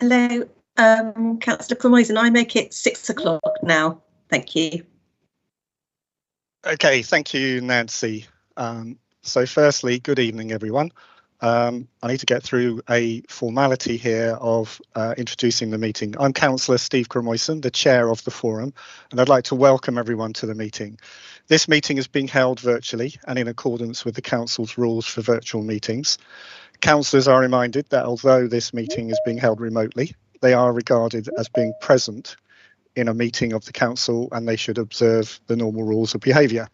Hello, Councillor Cremyson. I make it 6 o'clock now. Thank you. Okay, thank you, Nancy. So firstly, good evening, everyone. I need to get through a formality here of introducing the meeting. I'm Councillor Steve Cremyson, the chair of the forum, and I'd like to welcome everyone to the meeting. This meeting is being held virtually and in accordance with the Council's rules for virtual meetings. Councillors are reminded that although this meeting is being held remotely, they are regarded as being present in a meeting of the Council and they should observe the normal rules of behaviour.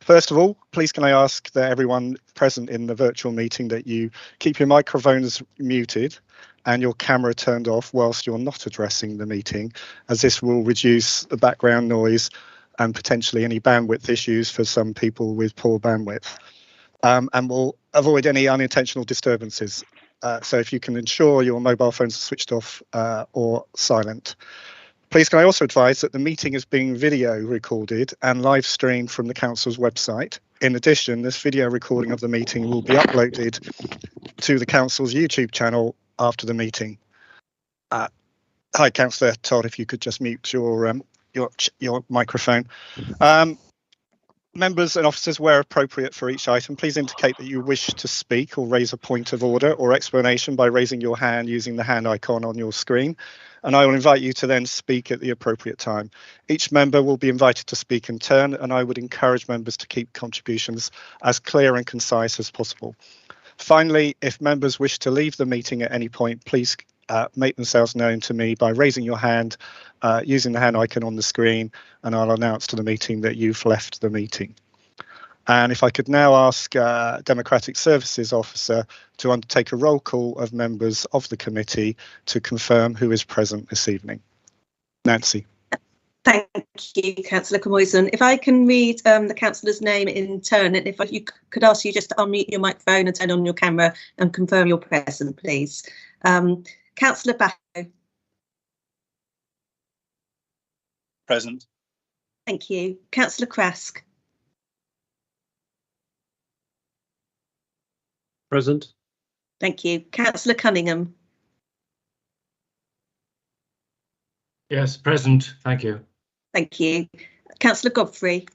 First of all, please can I ask that everyone present in the virtual meeting that you keep your microphones muted and your camera turned off whilst you're not addressing the meeting, as this will reduce the background noise and potentially any bandwidth issues for some people with poor bandwidth. And will avoid any unintentional disturbances. So if you can ensure your mobile phones are switched off or silent. Please can I also advise that the meeting is being video recorded and live streamed from the Council's website. In addition, this video recording of the meeting will be uploaded to the Council's YouTube channel after the meeting. Hi, Councillor Todd, if you could just mute your microphone. Members and officers, where appropriate for each item, please indicate that you wish to speak or raise a point of order or explanation by raising your hand using the hand icon on your screen, and I will invite you to then speak at the appropriate time. Each member will be invited to speak in turn, and I would encourage members to keep contributions as clear and concise as possible. Finally, if members wish to leave the meeting at any point, please make themselves known to me by raising your hand using the hand icon on the screen, and I'll announce to the meeting that you've left the meeting. And if I could now ask Democratic Services Officer to undertake a roll call of members of the committee to confirm who is present this evening. Nancy. Thank you, Councillor Cremyson. If I can read the councillor's name in turn, and if you could ask you just to unmute your microphone and turn on your camera and confirm you're present, please. Councillor Barton. Present. Thank you. Councillor Krask. Present. Thank you. Councillor Cunningham. Yes, present. Thank you. Thank you. Councillor Godfrey.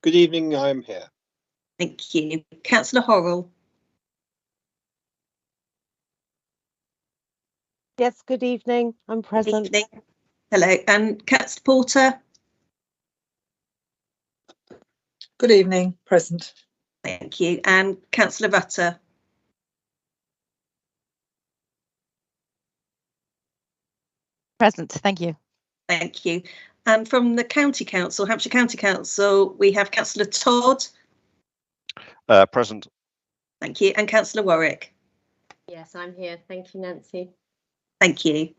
Good evening, I'm here. Thank you. Councillor Horrell. Yes, good evening. I'm present. Good evening. Hello. And Councillor Porter. Good evening. Present. Thank you. And Councillor Rutter. Present. Thank you. Thank you. And from the County Council, Hampshire County Council, we have Councillor Todd. Present. Thank you. And Councillor Warwick. Yes, I'm here. Thank you, Nancy. Thank you.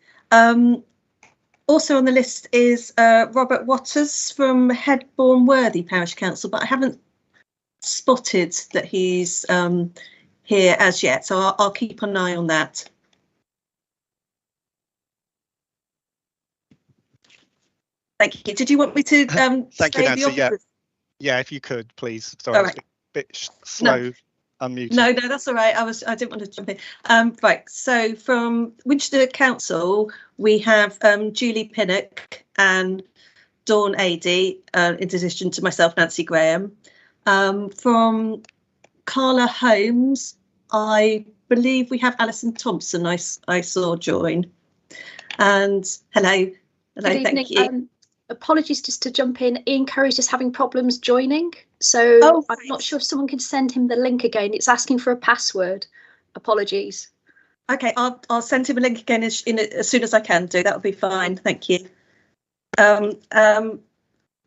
Also on the list is Robert Waters from Headbourne Worthy Parish Council, but I haven't spotted that he's here as yet, so I'll keep an eye on that. Thank you. Did you want me to thank you, Nancy. Yeah, if you could, please. Sorry, I was a bit slow. Unmuted. No, that's all right. I didn't want to jump in. Right. So from Winchester Council, we have Julie Pinnock and Dawn Adey, in addition to myself, Nancy Graham. From Carla Holmes, I believe we have Alison Thompson. I saw join. And hello, thank you. Apologies, just to jump in. Ian Curry's just having problems joining, so I'm not sure if someone can send him the link again. It's asking for a password. Apologies. Okay, I'll send him a link again as soon as I can do. That would be fine. Thank you. And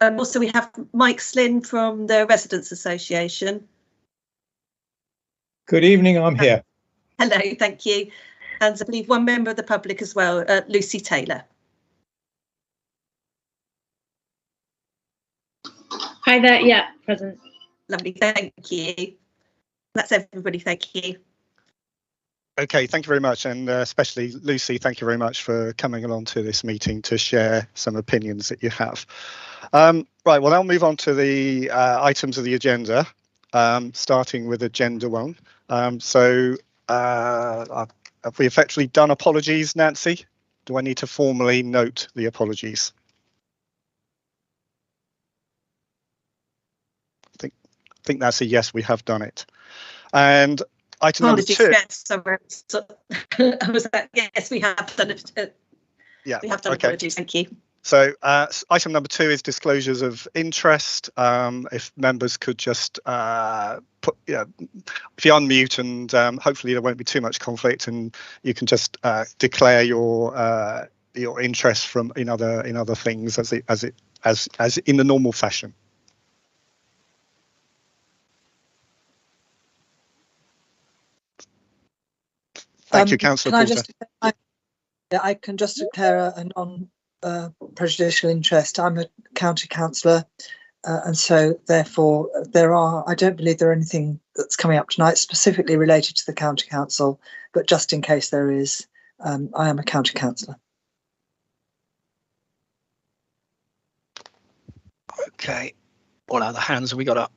also we have Mike Slynn from the Residents Association. Good evening, I'm here. Hello, thank you. And I believe one member of the public as well, Lucy Taylor. Hi there, yeah, present. Lovely, thank you. That's everybody, thank you. Okay, thank you very much, and especially Lucy, thank you very much for coming along to this meeting to share some opinions that you have. Right, well, I'll move on to the items of the agenda, starting with agenda 1. have we effectively done apologies, Nancy? Do I need to formally note the apologies? I think that's a yes, we have done it. And item number Apologies, 2. yes, I was that, yes, we have done it. Yeah, we have done okay. apologies, thank you. So item number 2 is disclosures of interest. If members could just if you unmute, and hopefully there won't be too much conflict, and you can just declare your interest from in other things as in the normal fashion. Thank you, Councillor Porter. I can just declare a non-prejudicial interest. I'm a county councillor, and so therefore I don't believe there are anything that's coming up tonight specifically related to the county council, but just in case there is, I am a county councillor. Okay, what other hands have we got up?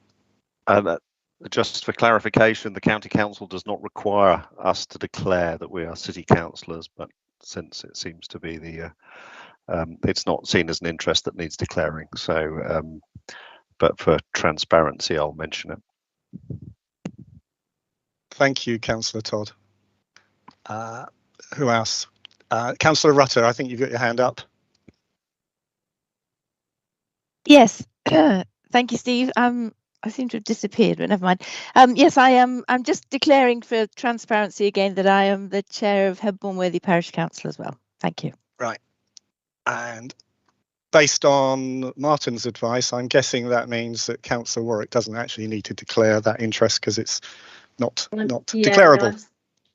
Just for clarification, the county council does not require us to declare that we are city councillors, but since it seems to be it's not seen as an interest that needs declaring. So, but for transparency, I'll mention it. Thank you, Councillor Todd. Who else? Councillor Rutter, I think you've got your hand up. Yes, thank you, Steve. I seem to have disappeared, but never mind. Yes, I am. I'm just declaring for transparency again that I am the chair of Hebburn Worthy Parish Council as well. Thank you. Right. And based on Martin's advice, I'm guessing that means that Councillor Warwick doesn't actually need to declare that interest because it's not declarable.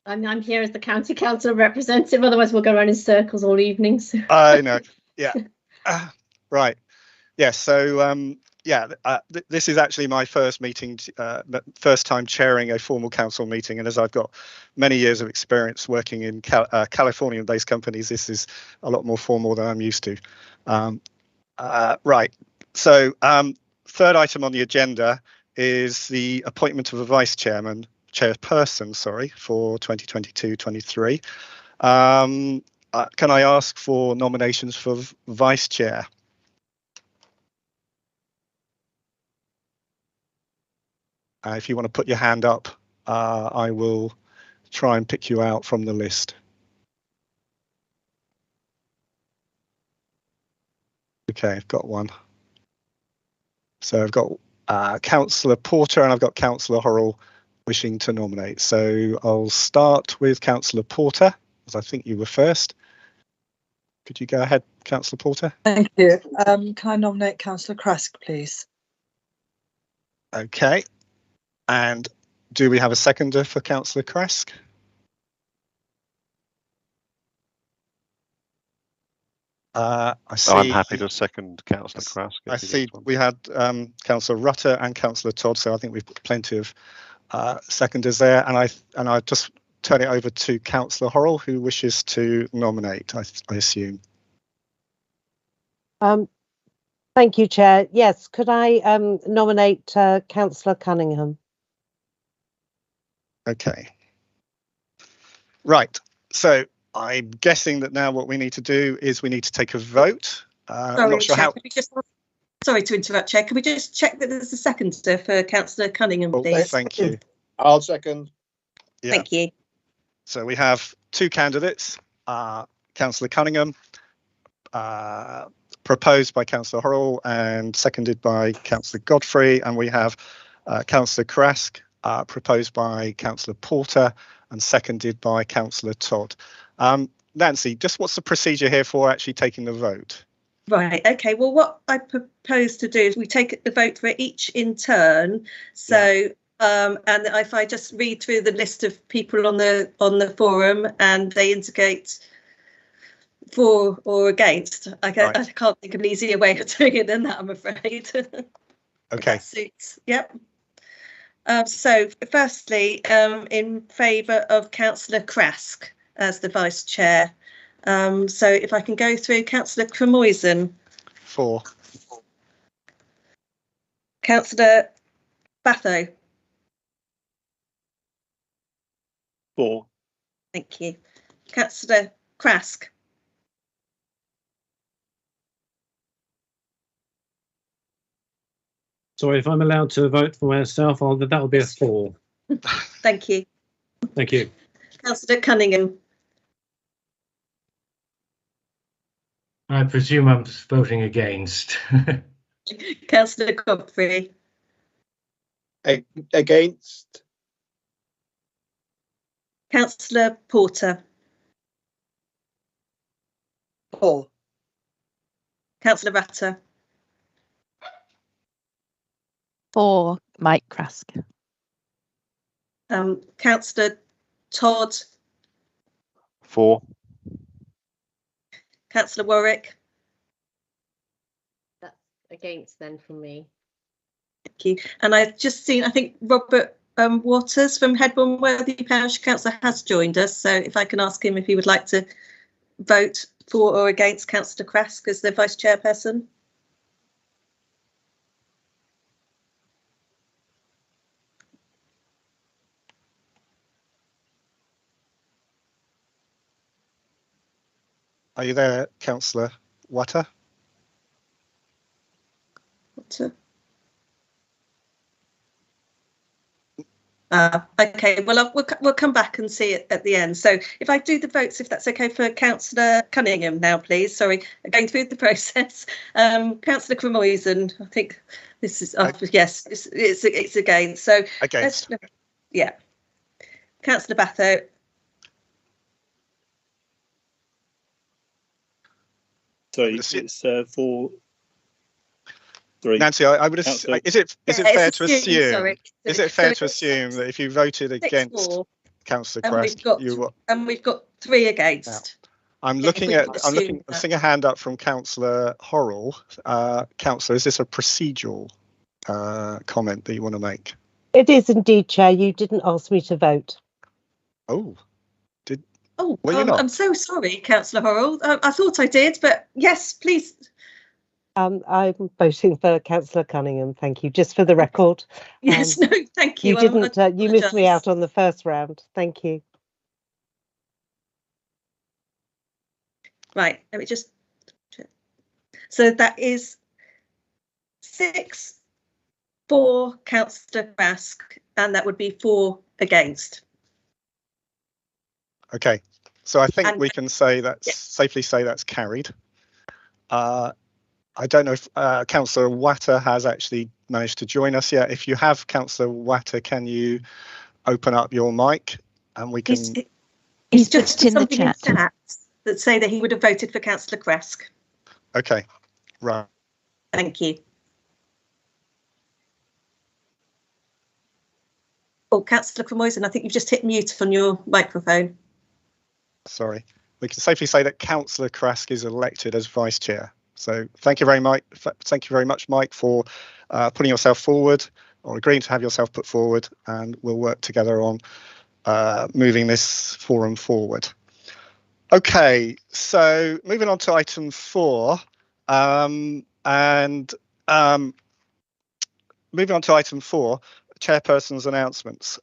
No, I'm here as the county council representative. Otherwise, we'll go around in circles all evening. So. I know. Yeah. Right. Yes. So this is actually my first meeting, first time chairing a formal council meeting, and as I've got many years of experience working in Californian-based companies, this is a lot more formal than I'm used to. Right. So third item on the agenda is the appointment of a chairperson, for 2022-23. Can I ask for nominations for vice chair? If you want to put your hand up, I will try and pick you out from the list. Okay, I've got one. So I've got Councillor Porter and I've got Councillor Horrell wishing to nominate. So I'll start with Councillor Porter, as I think you were first. Could you go ahead, Councillor Porter? Thank you. Can I nominate Councillor Krask, please? Okay. And do we have a seconder for Councillor Krask? I see. I'm happy to second Councillor Krask. I see we had Councillor Rutter and Councillor Todd, so I think we've got plenty of seconders there. And I just turn it over to Councillor Horrell, who wishes to nominate, I assume. Thank you, Chair. Yes, could I nominate Councillor Cunningham? Okay. Right. So I'm guessing that now what we need to do is we need to take a vote. I'm not sure how. Sorry to interrupt, Chair. Can we just check that there's a seconder for Councillor Cunningham, please? Thank you. I'll second. Yeah. Thank you. So we have two candidates, Councillor Cunningham, proposed by Councillor Horrell and seconded by Councillor Godfrey, and we have Councillor Krask, proposed by Councillor Porter and seconded by Councillor Todd. Nancy, just what's the procedure here for actually taking the vote? Right, okay, well what I propose to do is we take the vote for each in turn. So and if I just read through the list of people on the forum and they indicate for or against, I can't think of an easier way of doing it than that, I'm afraid. Okay. That suits, yep. So firstly, in favour of Councillor Krask as the vice chair. So if I can go through Councillor Cremoisen. 4. Councillor Batho. 4. Thank you. Councillor Krask. Sorry, if I'm allowed to vote for myself, that'll be a 4. Thank you. Thank you. Councillor Cunningham. I presume I'm voting against. Councillor Godfrey. Against. Councillor Porter. For. Councillor Ratter. For Mike Krask. Councillor Todd. For. Councillor Warwick. That's against then from me. Thank you. And I've just seen, I think Robert Waters from Headbourne Worthy Parish Council has joined us. So if I can ask him if he would like to vote for or against Councillor Krask as the Vice Chairperson. Are you there, Councillor Watter? Okay, well, we'll come back and see it at the end. So if I do the votes, if that's okay for Councillor Cunningham now, please. Sorry, going through the process. Councillor Cremoisen, I think this is, yes, it's against. So against. Yeah. Councillor Batho. Sorry, it's 4. 3. Nancy, I would assume, is it fair to assume? Sorry. Is it fair to assume that if you voted against Councillor Krask, we've got 3 against. I'm seeing a hand up from Councillor Horrell. Councillor, is this a procedural comment that you want to make? It is indeed, Chair. You didn't ask me to vote. Oh, I'm so sorry, Councillor Horrell. I thought I did, but yes, please. I'm voting for Councillor Cunningham. Thank you. Just for the record. Yes, no, thank you. You didn't. You missed me out on the first round. Thank you. Right. Let me just. So that is 6 for Councillor Krask, and that would be 4 against. Okay. So I think we can say safely say that's carried. I don't know if Councillor Watter has actually managed to join us yet. If you have, Councillor Watter, can you open up your mic and we can... He's just put in the something chat. in chat that say that he would have voted for Councillor Krask. Okay, right. Thank you. Oh, Councillor Cremoisen, I think you've just hit mute on your microphone. Sorry. We can safely say that Councillor Krask is elected as Vice Chair. So thank you very much, Mike, for putting yourself forward or agreeing to have yourself put forward, and we'll work together on moving this forum forward. Okay, so moving on to item 4, moving on to item 4, Chairperson's announcements.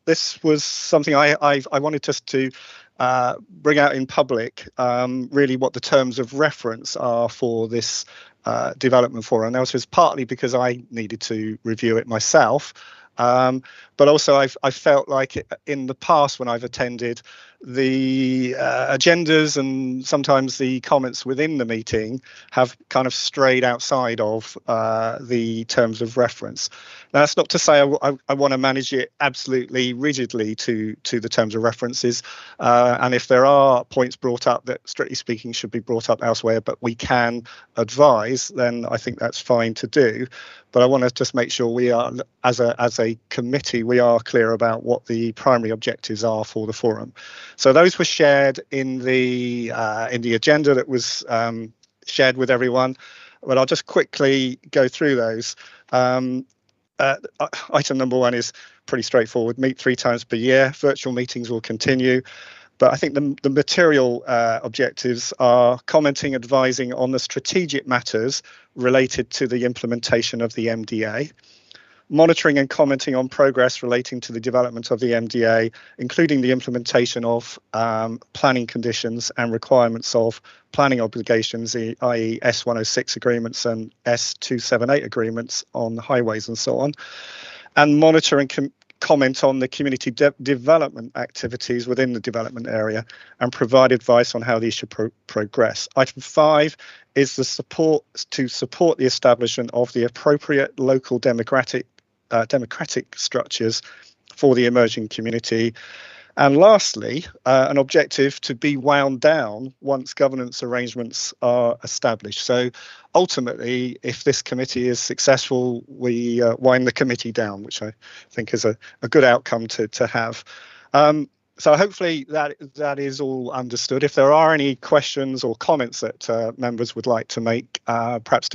This was something I wanted us to bring out in public, really what the terms of reference are for this development forum. And this was partly because I needed to review it myself, but also I felt like in the past when I've attended, the agendas and sometimes the comments within the meeting have kind of strayed outside of the terms of reference. Now, that's not to say I want to manage it absolutely rigidly to the terms of references, and if there are points brought up that strictly speaking should be brought up elsewhere, but we can advise, then I think that's fine to do. But I want to just make sure we are, as a committee, we are clear about what the primary objectives are for the forum. So those were shared in the agenda that was shared with everyone. But I'll just quickly go through those. Item number 1 is pretty straightforward. Meet 3 times per year. Virtual meetings will continue. But I think the material objectives are commenting, advising on the strategic matters related to the implementation of the MDA, monitoring and commenting on progress relating to the development of the MDA, including the implementation of planning conditions and requirements of planning obligations, i.e. S106 agreements and S278 agreements on highways and so on, and monitor and comment on the community development activities within the development area and provide advice on how these should progress. Item 5 is the support the establishment of the appropriate local democratic structures for the emerging community. And lastly, an objective to be wound down once governance arrangements are established. So ultimately, if this committee is successful, we wind the committee down, which I think is a good outcome to have. So hopefully that is all understood. If there are any questions or comments that members would like to make, perhaps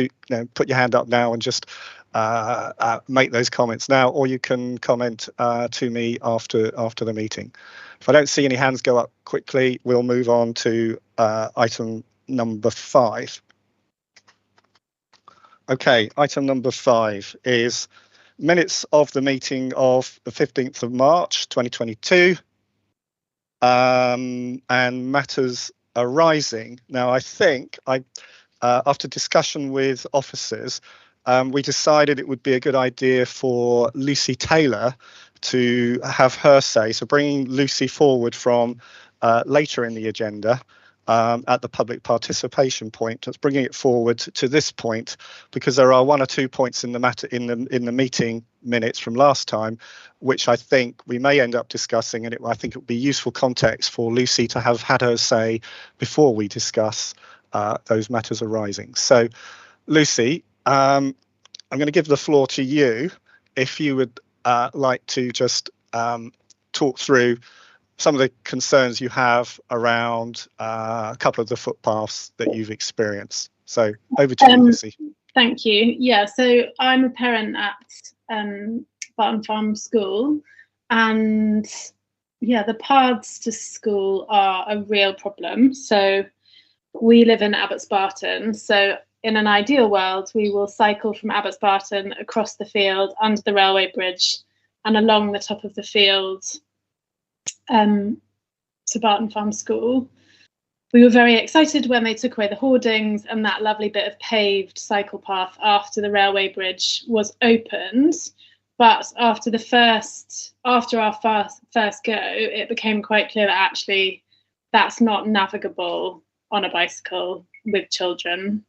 put your hand up now and just make those comments now, or you can comment to me after the meeting. If I don't see any hands go up quickly, we'll move on to item number 5. Okay, item number 5 is minutes of the meeting of the 15th of March 2022 and matters arising. Now, I think after discussion with officers, we decided it would be a good idea for Lucy Taylor to have her say. So bringing Lucy forward from later in the agenda at the public participation point, let's bringing it forward to this point, because there are 1 or 2 points in the matter in the meeting minutes from last time, which I think we may end up discussing, and I think it would be useful context for Lucy to have had her say before we discuss those matters arising. So, Lucy, I'm going to give the floor to you if you would like to just talk through some of the concerns you have around a couple of the footpaths that you've experienced. So over to you, Lucy. Thank you. Yeah, so I'm a parent at Barton Farm School, and yeah, the paths to school are a real problem. So we live in Abbots Barton, so in an ideal world, we will cycle from Abbots Barton across the field, under the railway bridge, and along the top of the field to Barton Farm School. We were very excited when they took away the hoardings and that lovely bit of paved cycle path after the railway bridge was opened. But after our first go, it became quite clear that actually that's not navigable on a bicycle with children.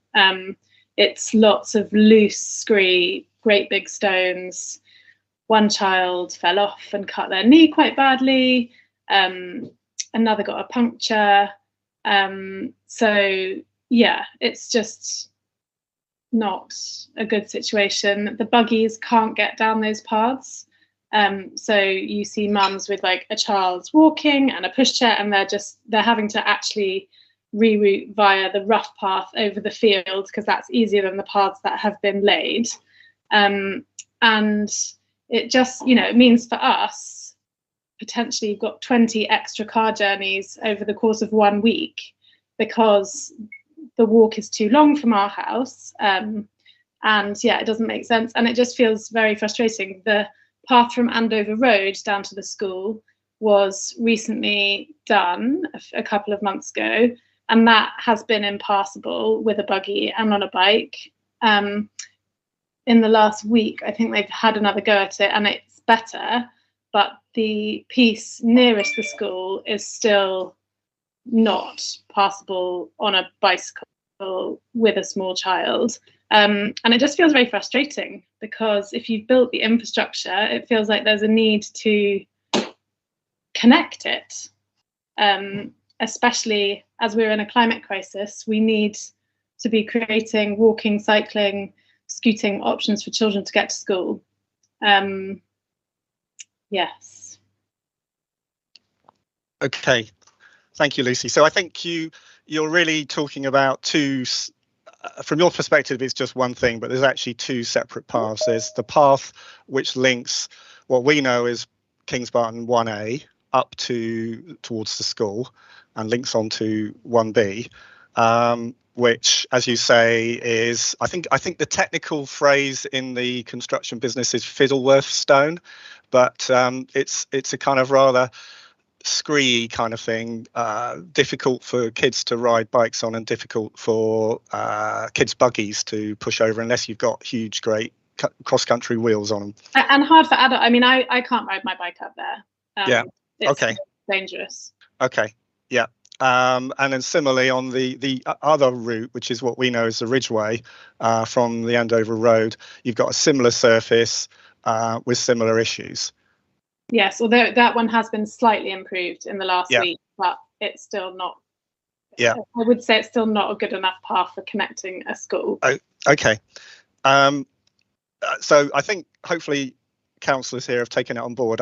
It's lots of loose scree, great big stones. One child fell off and cut their knee quite badly. Another got a puncture. So yeah, it's just not a good situation. The buggies can't get down those paths. So you see mums with like a child walking and a pushchair, and they're having to actually reroute via the rough path over the field because that's easier than the paths that have been laid. And it just, it means for us, potentially you've got 20 extra car journeys over the course of 1 week because the walk is too long from our house. And yeah, it doesn't make sense. And it just feels very frustrating. The path from Andover Road down to the school was recently done a couple of months ago, and that has been impassable with a buggy and on a bike. In the last week, I think they've had another go at it and it's better, but the piece nearest the school is still not passable on a bicycle with a small child. And it just feels very frustrating because if you've built the infrastructure, it feels like there's a need to connect it. Especially as we're in a climate crisis, we need to be creating walking, cycling, scooting options for children to get to school. Yes. Okay, thank you, Lucy. So I think you're really talking about two, from your perspective, it's just one thing, but there's actually two separate paths. There's the path which links what we know is Kings Barton 1A up towards the school and links on to 1B, which, as you say, is I think the technical phrase in the construction business is Fiddleworth stone, but it's a kind of rather scree kind of thing, difficult for kids to ride bikes on and difficult for kids' buggies to push over unless you've got huge, great cross-country wheels on them. And hard for adult. I mean, I can't ride my bike up there. Yeah. It's Okay. dangerous. Okay. Yeah. And then similarly on the other route, which is what we know as the Ridgeway, from the Andover Road, you've got a similar surface with similar issues. Yes, although that one has been slightly improved in the last week, but it's still not. Yeah. I would say it's still not a good enough path for connecting a school. Oh, okay. So I think hopefully councillors here have taken it on board.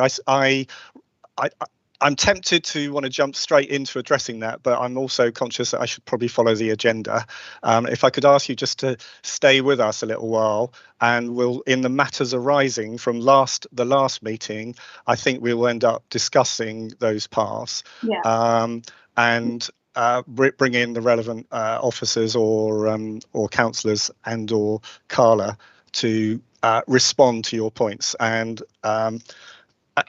I'm tempted to want to jump straight into addressing that, but I'm also conscious that I should probably follow the agenda. If I could ask you just to stay with us a little while, and we'll, in the matters arising from the last meeting, I think we will end up discussing those paths. Yeah. And bring in the relevant officers or councillors and or Carla to respond to your points. And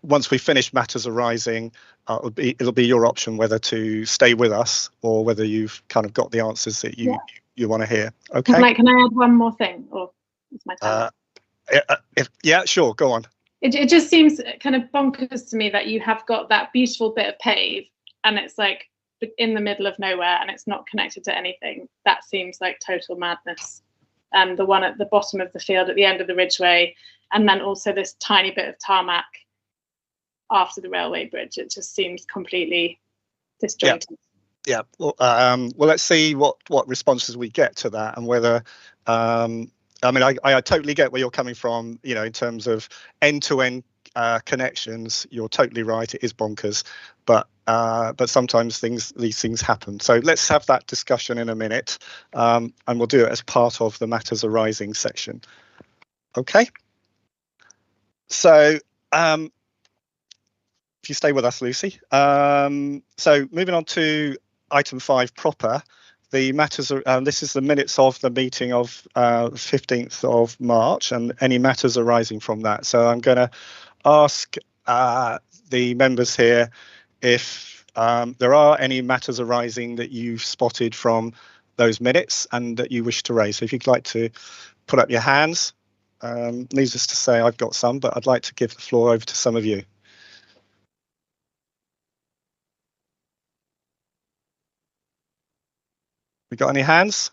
once we finish matters arising, it'll be your option whether to stay with us or whether you've kind of got the answers that you want to hear. Okay. Can I add one more thing, or is my time? Yeah, sure. Go on. It just seems kind of bonkers to me that you have got that beautiful bit of pave, and it's like in the middle of nowhere, and it's not connected to anything. That seems like total madness. The one at the bottom of the field at the end of the Ridgeway, and then also this tiny bit of tarmac after the railway bridge. It just seems completely disjointed. Yeah. Well, let's see what responses we get to that, and whether I mean, I totally get where you're coming from, you know, in terms of end-to-end connections. You're totally right, it is bonkers, but sometimes these things happen. So let's have that discussion in a minute, and we'll do it as part of the matters arising section. Okay. So if you stay with us, Lucy. So moving on to item 5 proper, the matters are, this is the minutes of the meeting of 15th of March and any matters arising from that. So I'm going to ask the members here if there are any matters arising that you've spotted from those minutes and that you wish to raise. So if you'd like to put up your hands, needless to say I've got some, but I'd like to give the floor over to some of you. We got any hands?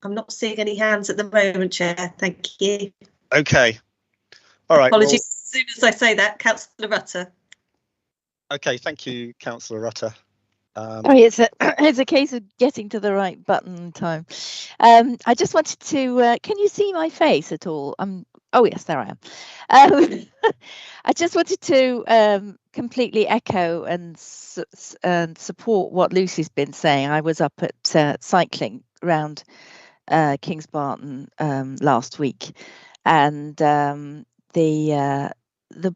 I'm not seeing any hands at the moment, Chair. Thank you. Okay. All right. Apologies. As soon as I say that, Councillor Rutter. Okay. Thank you, Councillor Rutter. Sorry, it's a case of getting to the right button in time. I just wanted to. Can you see my face at all? Oh yes, there I am. I just wanted to completely echo and support what Lucy's been saying. I was up at cycling around Kings Barton last week, and the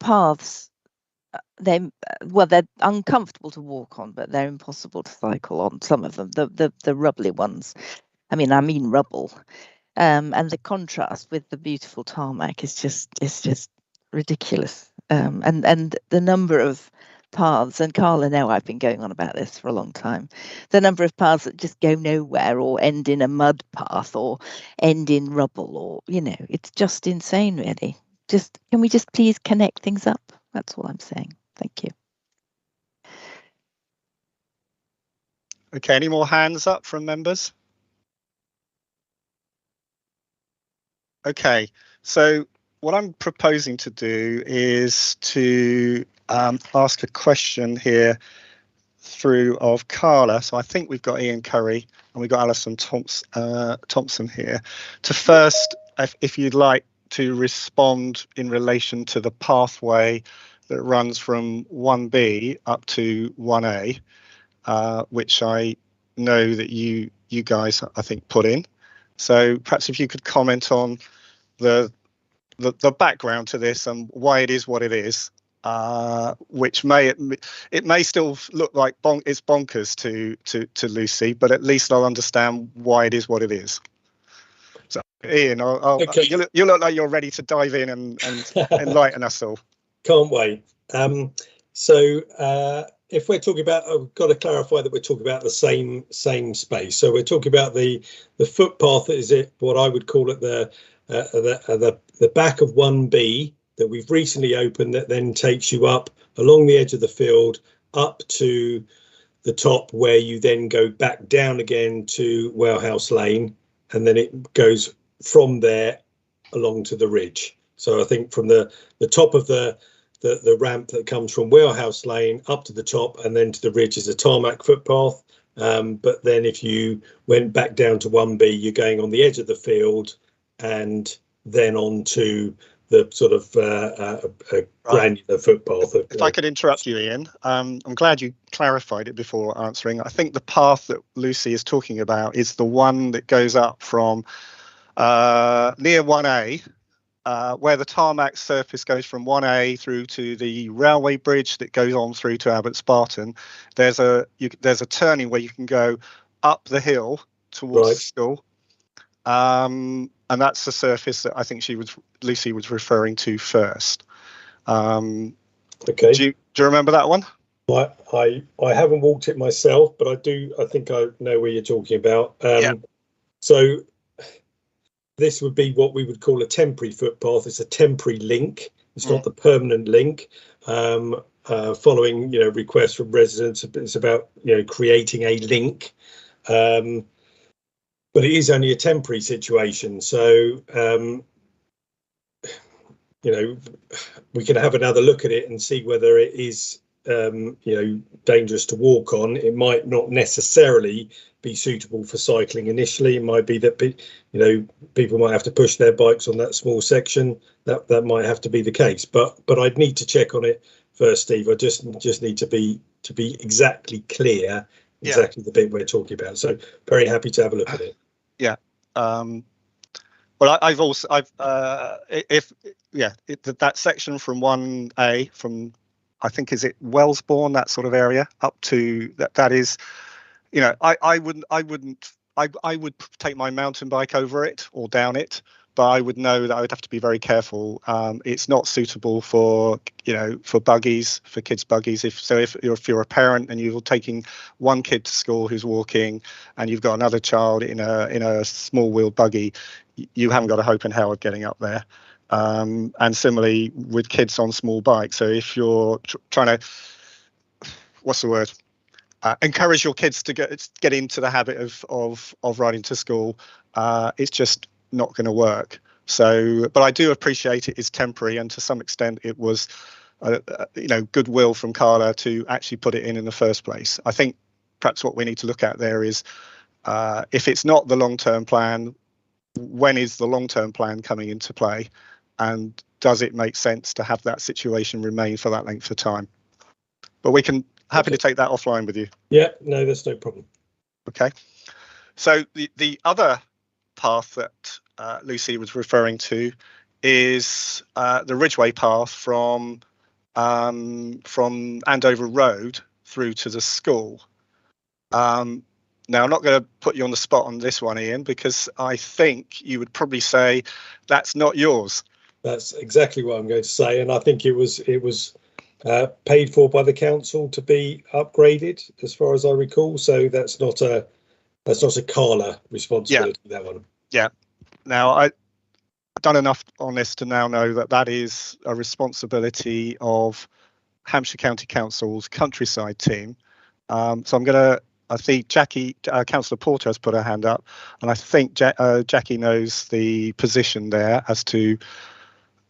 paths, they're uncomfortable to walk on, but they're impossible to cycle on. Some of them, the rubbly ones. I mean rubble. And the contrast with the beautiful tarmac is just ridiculous. And the number of paths, and Carla know I've been going on about this for a long time, the number of paths that just go nowhere or end in a mud path or end in rubble, or, you know, it's just insane, really. Can we just please connect things up? That's all I'm saying. Thank you. Okay, any more hands up from members? Okay, so what I'm proposing to do is to ask a question here through of Carla. So I think we've got Ian Curry and we've got Alison Thompson here. To first, if you'd like to respond in relation to the pathway that runs from 1B up to 1A, which I know that you guys, I think, put in. So perhaps if you could comment on the background to this and why it is what it is, which may still look like it's bonkers to Lucy, but at least I'll understand why it is what it is. So, Ian, Okay. You look like you're ready to dive in and enlighten us all. Can't wait. So if we're talking about, I've got to clarify that we're talking about the same space. So we're talking about the footpath that is what I would call it the back of 1B that we've recently opened, that then takes you up along the edge of the field up to the top, where you then go back down again to Wellhouse Lane, and then it goes from there along to the ridge. So I think from the top of the ramp that comes from Wellhouse Lane up to the top and then to the ridge is a tarmac footpath. But then if you went back down to 1B, you're going on the edge of the field and then on to the sort of granular footpath. If I could interrupt you, Ian, I'm glad you clarified it before answering. I think the path that Lucy is talking about is the one that goes up from near 1A, where the tarmac surface goes from 1A through to the railway bridge that goes on through to Abbots Barton. There's a turning where you can go up the hill towards the school. And that's the surface that I think Lucy was referring to first. Okay. Do you remember that one? I haven't walked it myself, but I think I know where you're talking about. So this would be what we would call a temporary footpath. It's a temporary link. It's not the permanent link. Following requests from residents, it's about creating a link. But it is only a temporary situation, so we can have another look at it and see whether it is dangerous to walk on. It might not necessarily be suitable for cycling initially. It might be that people might have to push their bikes on that small section. That might have to be the case. But I'd need to check on it first, Steve. I just need to be exactly clear exactly the bit we're talking about. So very happy to have a look at it. Yeah. Well, that section from 1A, from I think is it Wellsbourne, that sort of area, up to that is, I would take my mountain bike over it or down it, but I would know that I would have to be very careful. It's not suitable for buggies, for kids' buggies. If you're a parent and you're taking one kid to school who's walking, and you've got another child in a small wheel buggy, you haven't got a hope in hell of getting up there. And similarly with kids on small bikes. So if you're trying to, encourage your kids to get into the habit of riding to school, it's just not going to work. So, but I do appreciate it is temporary, and to some extent it was goodwill from Carla to actually put it in the first place. I think perhaps what we need to look at there is if it's not the long-term plan, when is the long-term plan coming into play, and does it make sense to have that situation remain for that length of time? But we can happy to take that offline with you. Yeah, no, that's no problem. Okay, so the other path that Lucy was referring to is the Ridgeway path from Andover Road through to the school. Now, I'm not going to put you on the spot on this one, Ian, because I think you would probably say that's not yours. That's exactly what I'm going to say, and I think it was paid for by the council to be upgraded, as far as I recall. So that's not a Carla responsibility. That one. Yeah. Now, I've done enough on this to now know that is a responsibility of Hampshire County Council's countryside team. So I think Councillor Porter has put her hand up, and I think Jackie knows the position there as to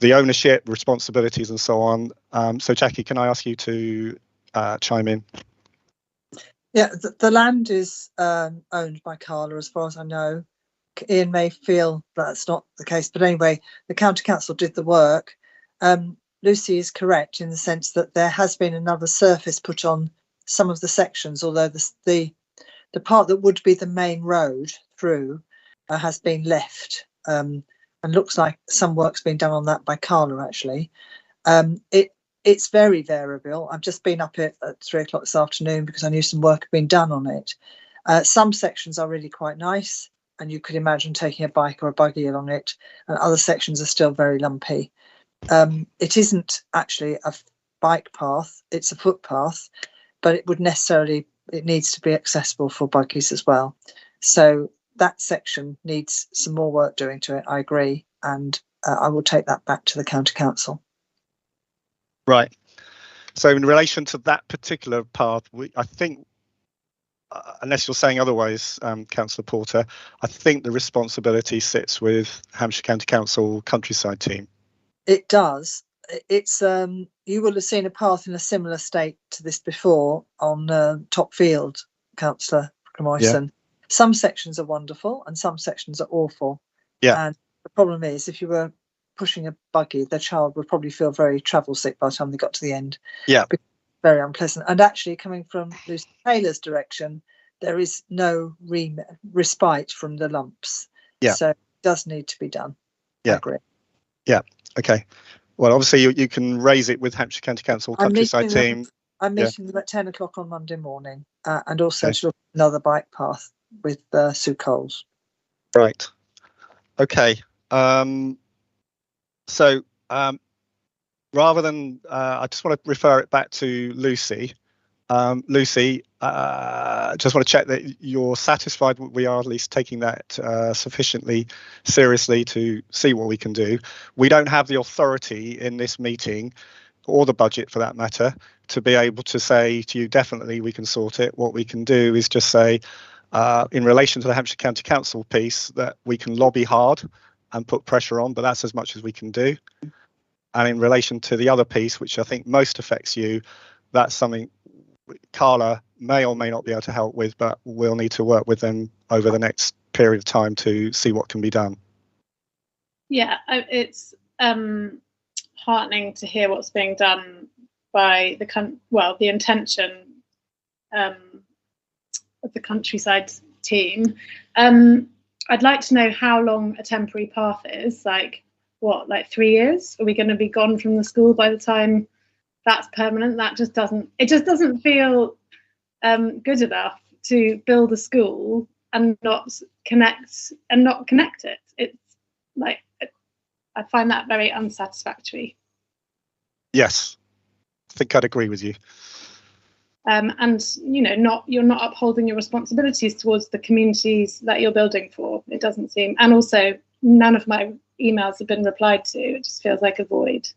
the ownership, responsibilities, and so on. So, Jackie, can I ask you to chime in? Yeah, the land is owned by Carla, as far as I know. Ian may feel that's not the case, but anyway, the county council did the work. Lucy is correct in the sense that there has been another surface put on some of the sections, although the part that would be the main road through has been left, and looks like some work's been done on that by Carla, actually. It It's very variable. I've just been up at 3 o'clock this afternoon because I knew some work had been done on it. Some sections are really quite nice, and you could imagine taking a bike or a buggy along it, and other sections are still very lumpy. It isn't actually a bike path, it's a footpath, but it needs to be accessible for buggies as well. So that section needs some more work doing to it, I agree, and I will take that back to the County Council. Right. So in relation to that particular path, I think, unless you're saying otherwise, Councillor Porter, I think the responsibility sits with Hampshire County Council countryside team. It does. It's you will have seen a path in a similar state to this before on Topfield, Councillor Cromoyson. Yeah. Some sections are wonderful and some sections are awful. Yeah. And the problem is, if you were pushing a buggy, the child would probably feel very travel sick by the time they got to the end. Yeah. Very unpleasant. And actually, coming from Lucy Taylor's direction, there is no respite from the lumps. Yeah. So it does need to be done. Yeah. I agree. Yeah. Okay. Well, obviously you can raise it with Hampshire County Council countryside team. I'm meeting them at 10 o'clock on Monday morning, and also to look at another bike path with Sue Coles. Right. Okay. So rather than, I just want to refer it back to Lucy. Lucy, just want to check that you're satisfied we are at least taking that sufficiently seriously to see what we can do. We don't have the authority in this meeting, or the budget for that matter, to be able to say to you, definitely we can sort it. What we can do is just say, in relation to the Hampshire County Council piece, that we can lobby hard and put pressure on, but that's as much as we can do. And in relation to the other piece, which I think most affects you, that's something Carla may or may not be able to help with, but we'll need to work with them over the next period of time to see what can be done. Yeah, it's heartening to hear what's being done by the intention of the countryside team. I'd like to know how long a temporary path is. Like 3 years? Are we going to be gone from the school by the time that's permanent? That just doesn't feel good enough to build a school and not connect it. It's like, I find that very unsatisfactory. Yes, I think I'd agree with you. And you're not upholding your responsibilities towards the communities that you're building for. It doesn't seem, and also none of my emails have been replied to. It just feels like a void.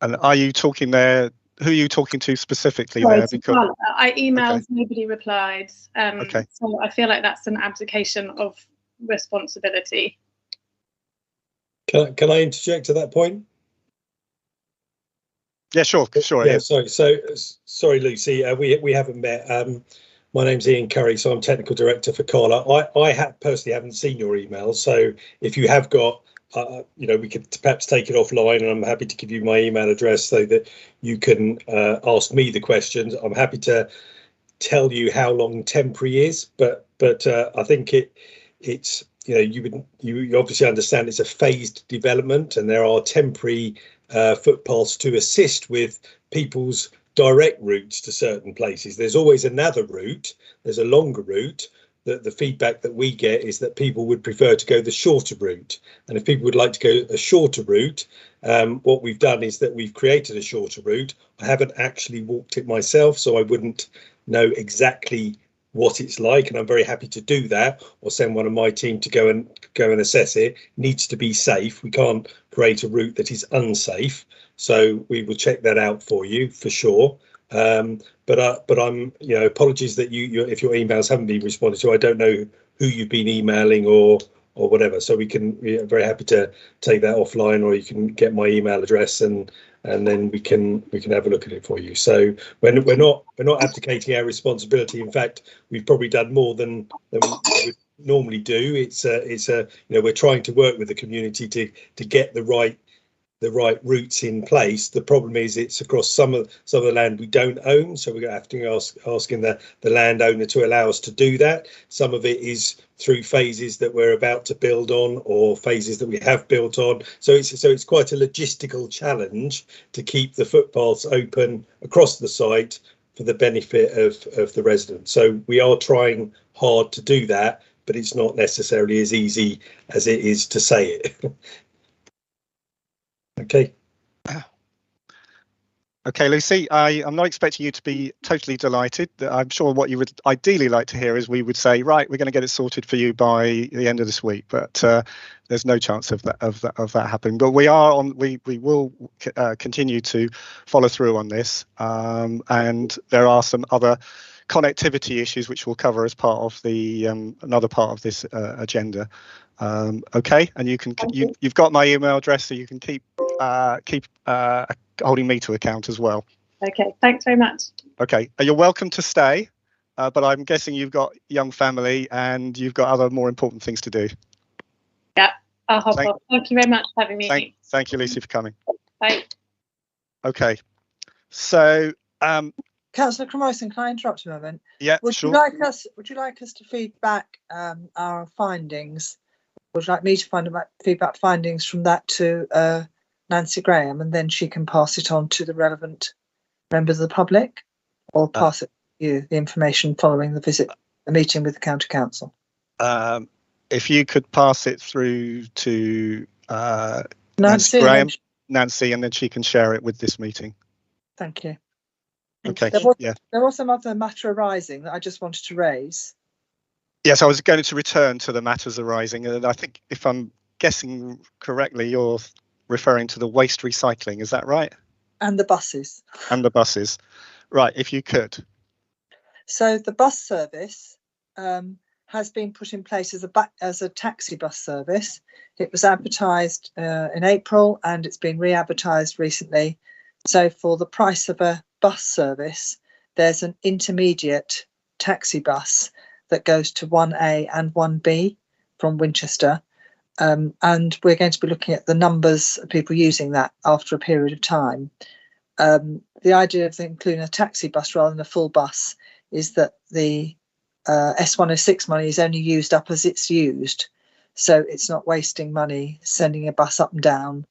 And are you talking there? Who are you talking to specifically? Sorry, there? Because I emailed, nobody replied. Okay. So I feel like that's an abdication of responsibility. Can I interject to that point? Yeah, sure. Yeah, sorry, Lucy. We haven't met. My name's Ian Curry, so I'm technical director for Carla. I personally haven't seen your email, so if you have got, we could perhaps take it offline, and I'm happy to give you my email address so that you can ask me the questions. I'm happy to tell you how long temporary is, but I think it's you obviously understand it's a phased development, and there are temporary footpaths to assist with people's direct routes to certain places. There's always another route. There's a longer route. The feedback that we get is that people would prefer to go the shorter route. And if people would like to go a shorter route, what we've done is that we've created a shorter route. I haven't actually walked it myself, so I wouldn't know exactly what it's like, and I'm very happy to do that, or send one of my team to go and assess it. It needs to be safe. We can't create a route that is unsafe, so we will check that out for you for sure. But I'm apologies that if your emails haven't been responded to. I don't know who you've been emailing or whatever, so we're very happy to take that offline, or you can get my email address and then we can have a look at it for you. So we're not abdicating our responsibility. In fact, we've probably done more than we would normally do. We're trying to work with the community to get the right the right routes in place. The problem is it's across some of the land we don't own, so we're going to have to asking the landowner to allow us to do that. Some of it is through phases that we're about to build on or phases that we have built on. So it's quite a logistical challenge to keep the footpaths open across the site for the benefit of the residents. So we are trying hard to do that, but it's not necessarily as easy as it is to say it. Okay. Okay, Lucy, I'm not expecting you to be totally delighted. I'm sure what you would ideally like to hear is we would say, right, we're going to get it sorted for you by the end of this week, but there's no chance of that happening. But we will continue to follow through on this, and there are some other connectivity issues which we'll cover as part of the another part of this agenda. Okay, and you've got my email address, so you can keep holding me to account as well. Okay, thanks very much. Okay, you're welcome to stay, but I'm guessing you've got young family and you've got other more important things to do. Yeah, I'll hop off. Thank you very much for having me. Thank you, Lucy, for coming. Bye. Okay, so Councillor Cromoison, can I interrupt a moment? Yeah, would sure. Would you like us to feed back our findings? Would you like me to feedback findings from that to Nancy Graham, and then she can pass it on to the relevant members of the public, or pass it to you, the information following the meeting with the County Council? If you could pass it through to Nancy Graham, Nancy, and then she can share it with this meeting. Thank you. Okay. There was some other matter arising that I just wanted to raise. Yes, I was going to return to the matters arising, and I think if I'm guessing correctly, you're referring to the waste recycling, is that right? And the buses. And the buses. Right, if you could. So the bus service has been put in place as a taxi bus service. It was advertised in April, and it's been re-advertised recently. So for the price of a bus service, there's an intermediate taxi bus that goes to 1A and 1B from Winchester. And we're going to be looking at the numbers of people using that after a period of time. The idea of including a taxi bus rather than a full bus is that the S106 money is only used up as it's used. So it's not wasting money sending a bus up and down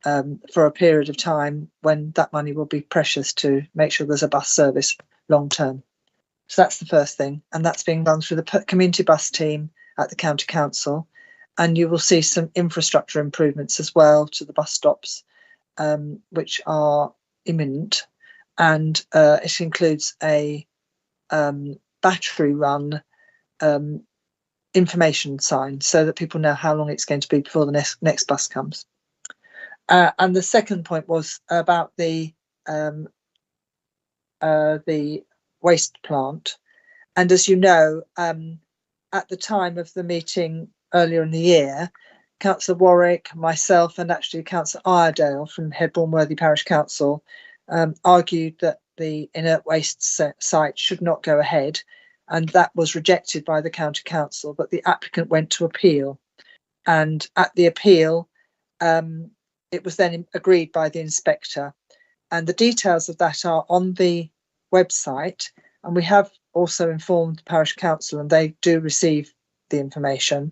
for a period of time when that money will be precious to make sure there's a bus service long term. So that's the first thing. And that's being run through the community bus team at the County Council. And you will see some infrastructure improvements as well to the bus stops, which are imminent. And it includes a battery run information sign so that people know how long it's going to be before the next bus comes. And the second point was about the waste plant. And as you know, at the time of the meeting earlier in the year, Councillor Warwick, myself, and actually Councillor Iredale from Headbourne Worthy Parish Council argued that the inert waste site should not go ahead, and that was rejected by the County Council, but the applicant went to appeal. And at the appeal, it was then agreed by the inspector. And the details of that are on the website, and we have also informed the Parish Council, and they do receive the information.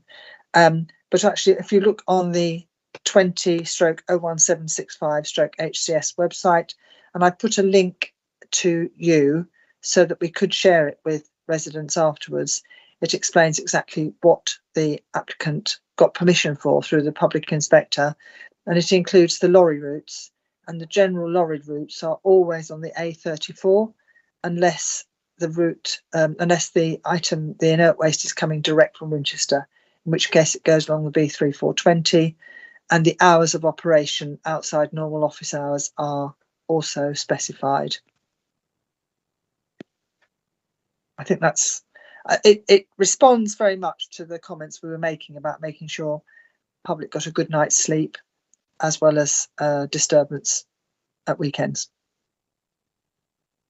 But actually, if you look on the 20/01765/HCS website, and I put a link to you so that we could share it with residents afterwards, it explains exactly what the applicant got permission for through the public inspector, and it includes the lorry routes, and the general lorry routes are always on the A34 unless the inert waste is coming direct from Winchester, in which case it goes along the B3420, and the hours of operation outside normal office hours are also specified. I think that's it responds very much to the comments we were making about making sure public got a good night's sleep as well as disturbance at weekends.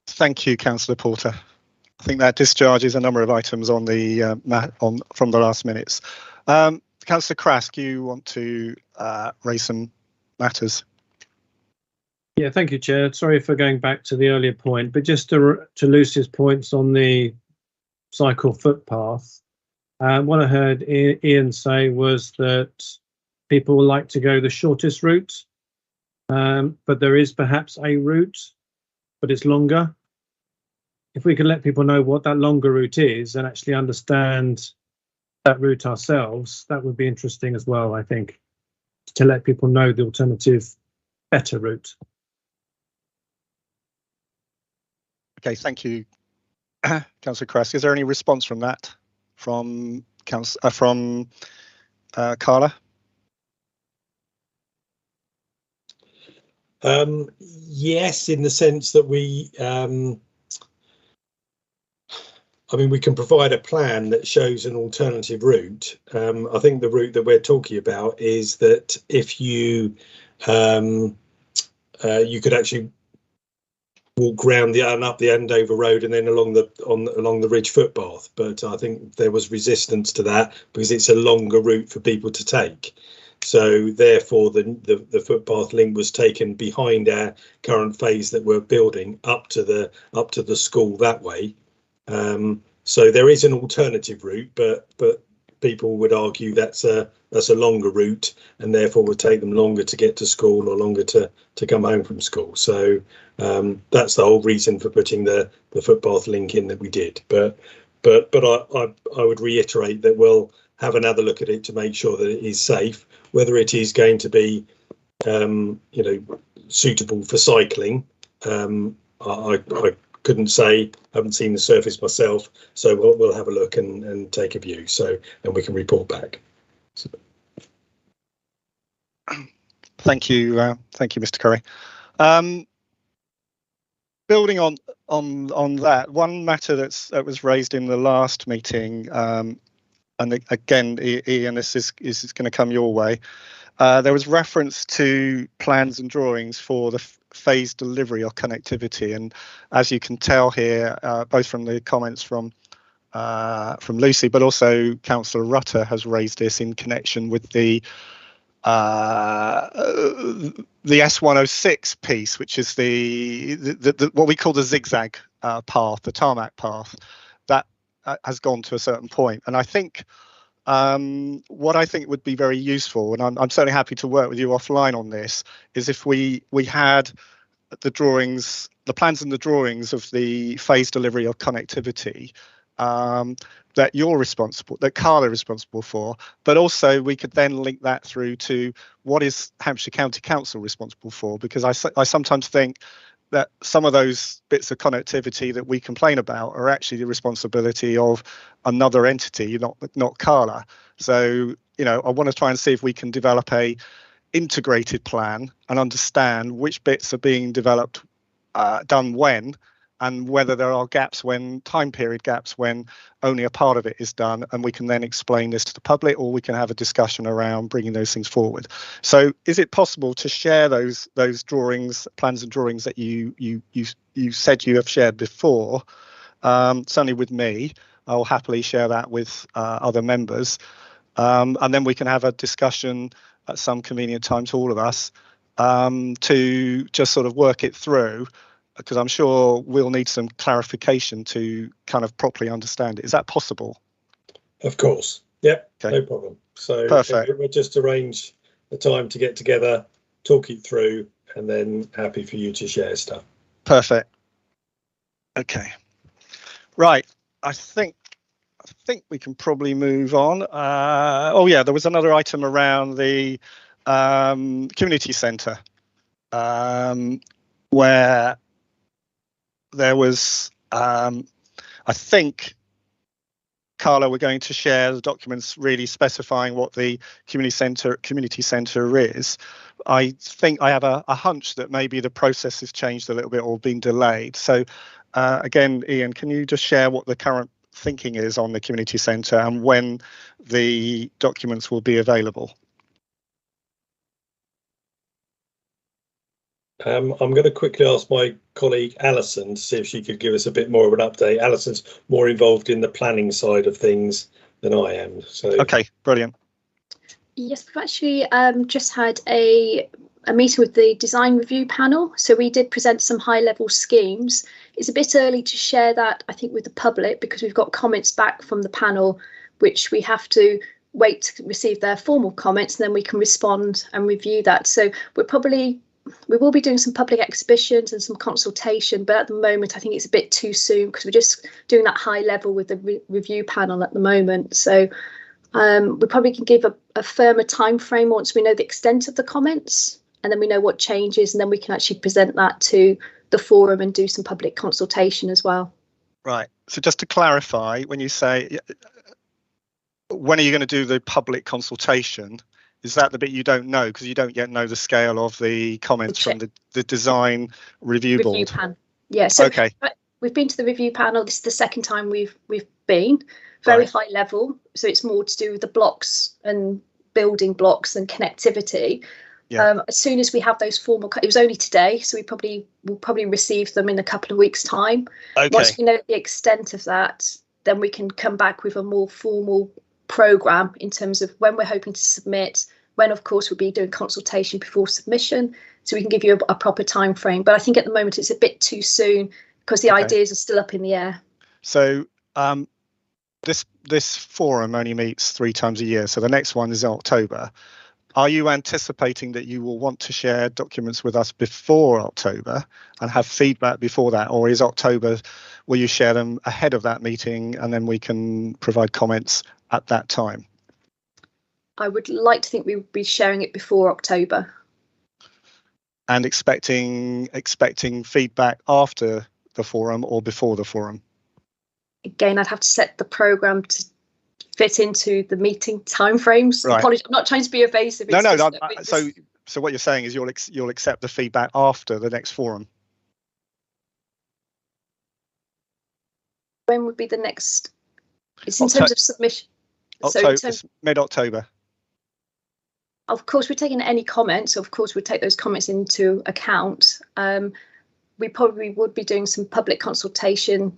Thank you, Councillor Porter. I think that discharges a number of items on the from the last minutes. Councillor Crask, you want to raise some matters? Yeah, thank you, Chair. Sorry for going back to the earlier point, but just to Lucy's points on the cycle footpath, what I heard Ian say was that people would like to go the shortest route, but there is perhaps a route, but it's longer. If we could let people know what that longer route is and actually understand that route ourselves, that would be interesting as well, I think, to let people know the alternative better route. Okay, thank you, Councillor Cress. Is there any response from that from Carla? Yes, in the sense that we we can provide a plan that shows an alternative route. I think the route that we're talking about is that if you you could actually walk round and up the Andover Road and then along the Ridge footpath, but I think there was resistance to that because it's a longer route for people to take. So therefore the footpath link was taken behind our current phase that we're building up to the school that way. So there is an alternative route, but people would argue that's a longer route and therefore would take them longer to get to school or longer to come home from school. So that's the whole reason for putting the footpath link in that we did. But I would reiterate that we'll have another look at it to make sure that it is safe, whether it is going to be suitable for cycling. I couldn't say, haven't seen the surface myself, so we'll have a look and take a view, and we can report back. So. Thank you, Mr. Curry. Building on that, one matter that was raised in the last meeting, and again, Ian, this is going to come your way. There was reference to plans and drawings for the phased delivery of connectivity, and as you can tell here, both from the comments from Lucy, but also Councillor Rutter has raised this in connection with the S106 piece, which is the what we call the zigzag path, the tarmac path, that has gone to a certain point, and I think. What I think would be very useful, and I'm certainly happy to work with you offline on this, is if we had the drawings, the plans and the drawings of the phased delivery of connectivity that you're responsible, that Carla is responsible for, but also we could then link that through to what is Hampshire County Council responsible for, because I sometimes think that some of those bits of connectivity that we complain about are actually the responsibility of another entity, not Carla. So, I want to try and see if we can develop a integrated plan and understand which bits are being developed, done when, and whether there are time period gaps when only a part of it is done, and we can then explain this to the public, or we can have a discussion around bringing those things forward. So is it possible to share those drawings, plans and drawings that you said you have shared before, certainly with me? I'll happily share that with other members, and then we can have a discussion at some convenient time to all of us, to just sort of work it through, because I'm sure we'll need some clarification to kind of properly understand it. Is that possible? Of course. Yep. Okay. No problem. So perfect. We'll just arrange a time to get together, talk it through, and then happy for you to share stuff. Perfect. Okay. Right. I think we can probably move on. Oh yeah, there was another item around the community centre, where there was, I think, Carla, we're going to share the documents really specifying what the community centre is. I think I have a hunch that maybe the process has changed a little bit or been delayed. So again, Ian, can you just share what the current thinking is on the community centre and when the documents will be available? I'm going to quickly ask my colleague Alison to see if she could give us a bit more of an update. Alison's more involved in the planning side of things than I am. So okay, brilliant. Yes, we've actually just had a a meeting with the design review panel. So we did present some high level schemes. It's a bit early to share that, I think, with the public because we've got comments back from the panel, which we have to wait to receive their formal comments, and then we can respond and review that. So we will be doing some public exhibitions and some consultation, but at the moment I think it's a bit too soon because we're just doing that high level with the review panel at the moment. So we probably can give a firmer time frame once we know the extent of the comments, and then we know what changes, and then we can actually present that to the forum and do some public consultation as well. Right. So just to clarify, when you say, when are you going to do the public consultation? Is that the bit you don't know because you don't yet know the scale of the comments from the design review board? Panel. Yeah. So okay. We've been to the review panel. This is the second time we've been. Very high level. So it's more to do with the blocks and building blocks and connectivity. Yeah. As soon as we have those formal, it was only today, so we'll probably receive them in a couple of weeks' time. Okay. Once we know the extent of that, then we can come back with a more formal programme in terms of when we're hoping to submit, when of course we'll be doing consultation before submission, so we can give you a proper time frame. But I think at the moment it's a bit too soon because the ideas are still up in the air. So this forum only meets 3 times a year, so the next one is in October. Are you anticipating that you will want to share documents with us before October and have feedback before that, or is October, will you share them ahead of that meeting and then we can provide comments at that time? I would like to think we would be sharing it before October. And expecting feedback after the forum or before the forum? Again, I'd have to set the programme to fit into the meeting timeframes. Right. Apologies, I'm not trying to be evasive. No. So what you're saying is you'll accept the feedback after the next forum. When would be the next? It's in terms of submission. October, so it's mid-October. Of course, we're taking any comments. So of course, we'll take those comments into account. We probably would be doing some public consultation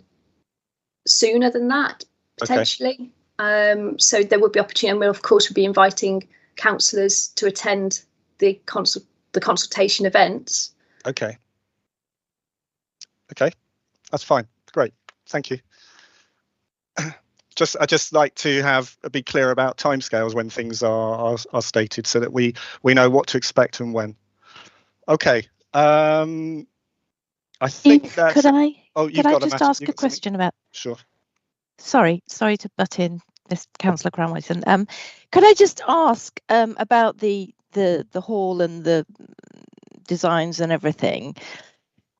sooner than that, potentially. Okay. So there would be opportunity, and we'll of course be inviting councillors to attend the consultation events. Okay, that's fine. Great, thank you. I just like to be clear about timescales when things are stated, so that we know what to expect and when. Okay. I think that's. Could I just ask a question about? Sure. Sorry to butt in, Miss Councillor Cranwayson. Could I just ask about the hall and the designs and everything?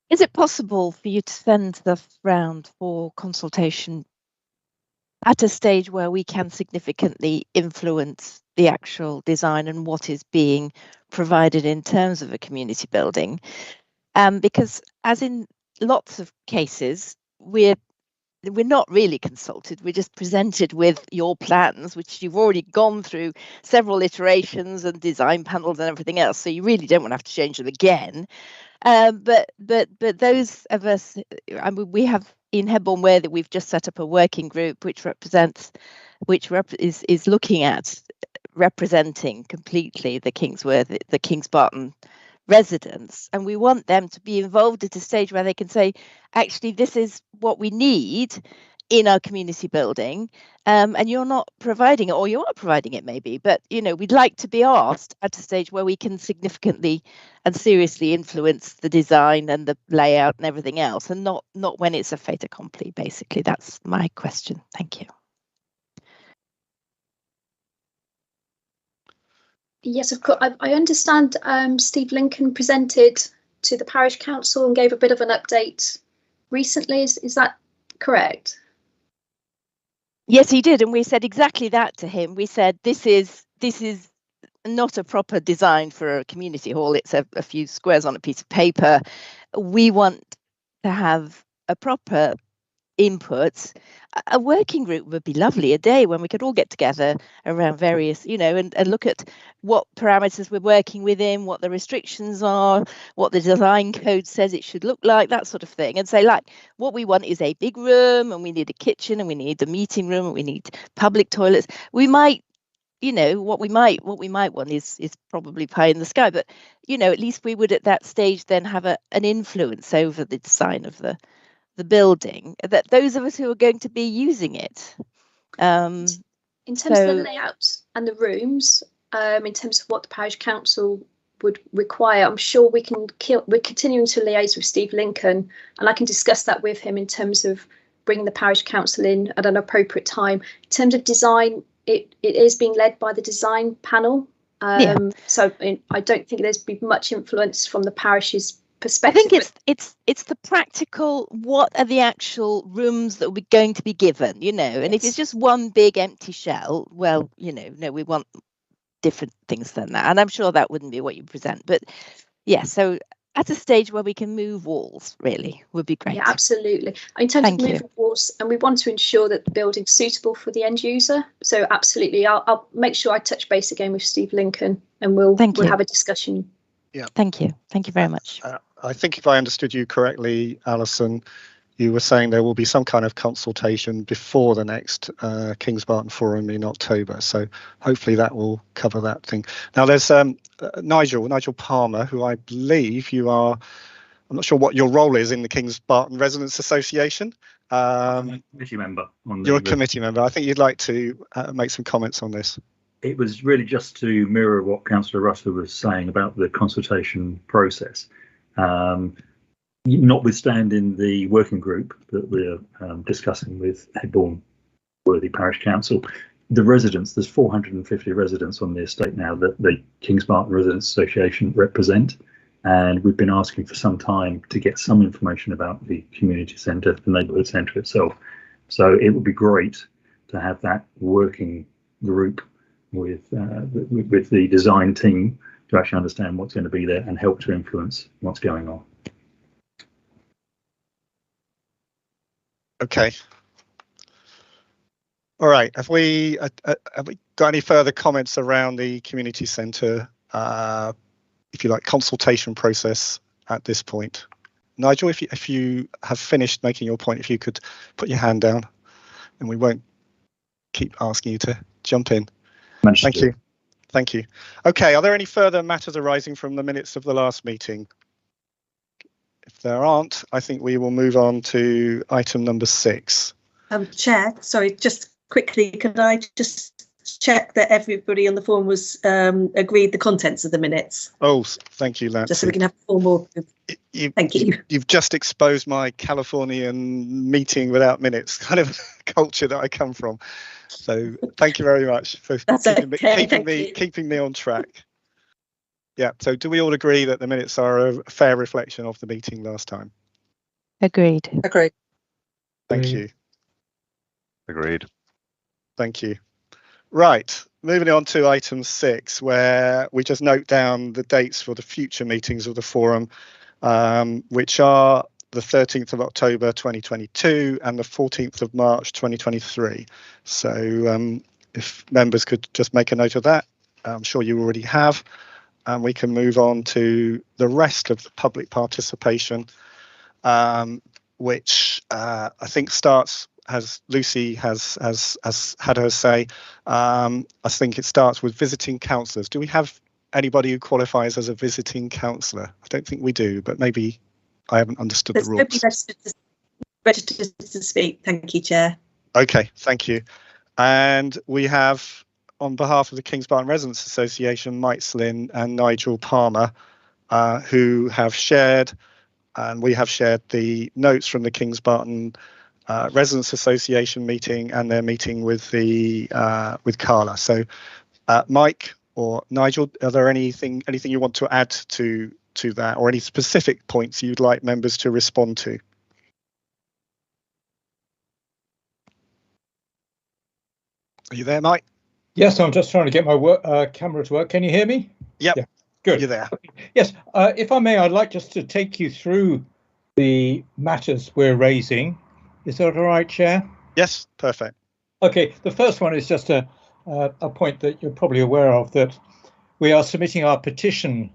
Is it possible for you to send stuff round for consultation at a stage where we can significantly influence the actual design and what is being provided in terms of a community building? Because as in lots of cases, we're not really consulted. We're just presented with your plans, which you've already gone through several iterations and design panels and everything else. So you really don't want to have to change them again. But those of us, I mean, we have in Hebborn Ware that we've just set up a working group which is looking at representing completely the Kingsworth, the Kings Barton residents, and we want them to be involved at a stage where they can say, actually, this is what we need in our community building, and you're not providing it, or you are providing it maybe, but we'd like to be asked at a stage where we can significantly and seriously influence the design and the layout and everything else, and not when it's a fait accompli. Basically, that's my question. Thank you. Yes, of course. I understand Steve Lincoln presented to the parish council and gave a bit of an update recently. Is that correct? Yes, he did, and we said exactly that to him. We said this is not a proper design for a community hall. It's a few squares on a piece of paper. We want to have a proper inputs. A working group would be lovely, a day when we could all get together around various, and look at what parameters we're working within, what the restrictions are, what the design code says it should look like, that sort of thing, and say, like, what we want is a big room, and we need a kitchen, and we need the meeting room, and we need public toilets. We might you know, what we might want is probably pie in the sky, but you know, at least we would at that stage then have an influence over the design of the building, that those of us who are going to be using it. In terms of the layouts and the rooms, in terms of what the parish council would require, I'm sure we're continuing to liaise with Steve Lincoln, and I can discuss that with him in terms of bringing the parish council in at an appropriate time. In terms of design, it is being led by the design panel. So I don't think there's been much influence from the parish's perspective. I think it's the practical, what are the actual rooms that we're going to be given, you know, and if it's just one big empty shell, well, you know, no, we want different things than that, and I'm sure that wouldn't be what you present, but yeah, so at a stage where we can move walls really would be great. Yeah, absolutely. In terms of moving walls, and we want to ensure that the building's suitable for the end user, so absolutely, I'll make sure I touch base again with Steve Lincoln, and we'll have a discussion. Yeah, thank you very much. I think if I understood you correctly, Alison, you were saying there will be some kind of consultation before the next Kings Barton Forum in October. So hopefully that will cover that thing. Now there's Nigel Palmer, who I believe you are, I'm not sure what your role is in the Kings Barton Residents Association. I'm a committee member. You're a committee member. I think you'd like to make some comments on this. It was really just to mirror what Councillor Rutter was saying about the consultation process. Notwithstanding the working group that we're discussing with Headbourne Worthy Parish Council, the residents, there's 450 residents on the estate now that the Kings Barton Residents Association represent, and we've been asking for some time to get some information about the community centre, the neighbourhood centre itself. So it would be great to have that working group with the design team to actually understand what's going to be there and help to influence what's going on. Okay. All right. Have we got any further comments around the community centre, if you like, consultation process at this point? Nigel, if you have finished making your point, if you could put your hand down, and we won't keep asking you to jump in. Thank you. Thank you. Okay. Are there any further matters arising from the minutes of the last meeting? If there aren't, I think we will move on to item number 6. Chair, sorry, just quickly, could I just check that everybody on the forum was agreed the contents of the minutes? Oh, thank you, Lance. Just so we can have formal. Thank you. You've just exposed my Californian meeting without minutes kind of culture that I come from. So thank you very much for keeping me on track. Yeah, so do we all agree that the minutes are a fair reflection of the meeting last time? Agreed. Agreed. Thank you. Agreed. Thank you. Right, moving on to item 6, where we just note down the dates for the future meetings of the forum, which are the 13th of October 2022 and the 14th of March 2023. So if members could just make a note of that, I'm sure you already have. And we can move on to the rest of the public participation, which I think starts, as Lucy has had her say, I think it starts with visiting councillors. Do we have anybody who qualifies as a visiting councillor? I don't think we do, but maybe I haven't understood the rules. There's nobody registered to speak. Thank you, Chair. Okay, thank you. And we have, on behalf of the Kings Barton Residents Association, Mike Slynn and Nigel Palmer, who have shared, and we have shared the notes from the Kings Barton Residents Association meeting and their meeting with with Carla. So, Mike or Nigel, are there anything you want to add to that, or any specific points you'd like members to respond to? Are you there, Mike? Yes, I'm just trying to get my camera to work. Can you hear me? Yep. Yeah, good. You're there. Yes, if I may, I'd like just to take you through the matters we're raising. Is that all right, Chair? Yes, perfect. Okay, the first one is just a point that you're probably aware of, that we are submitting our petition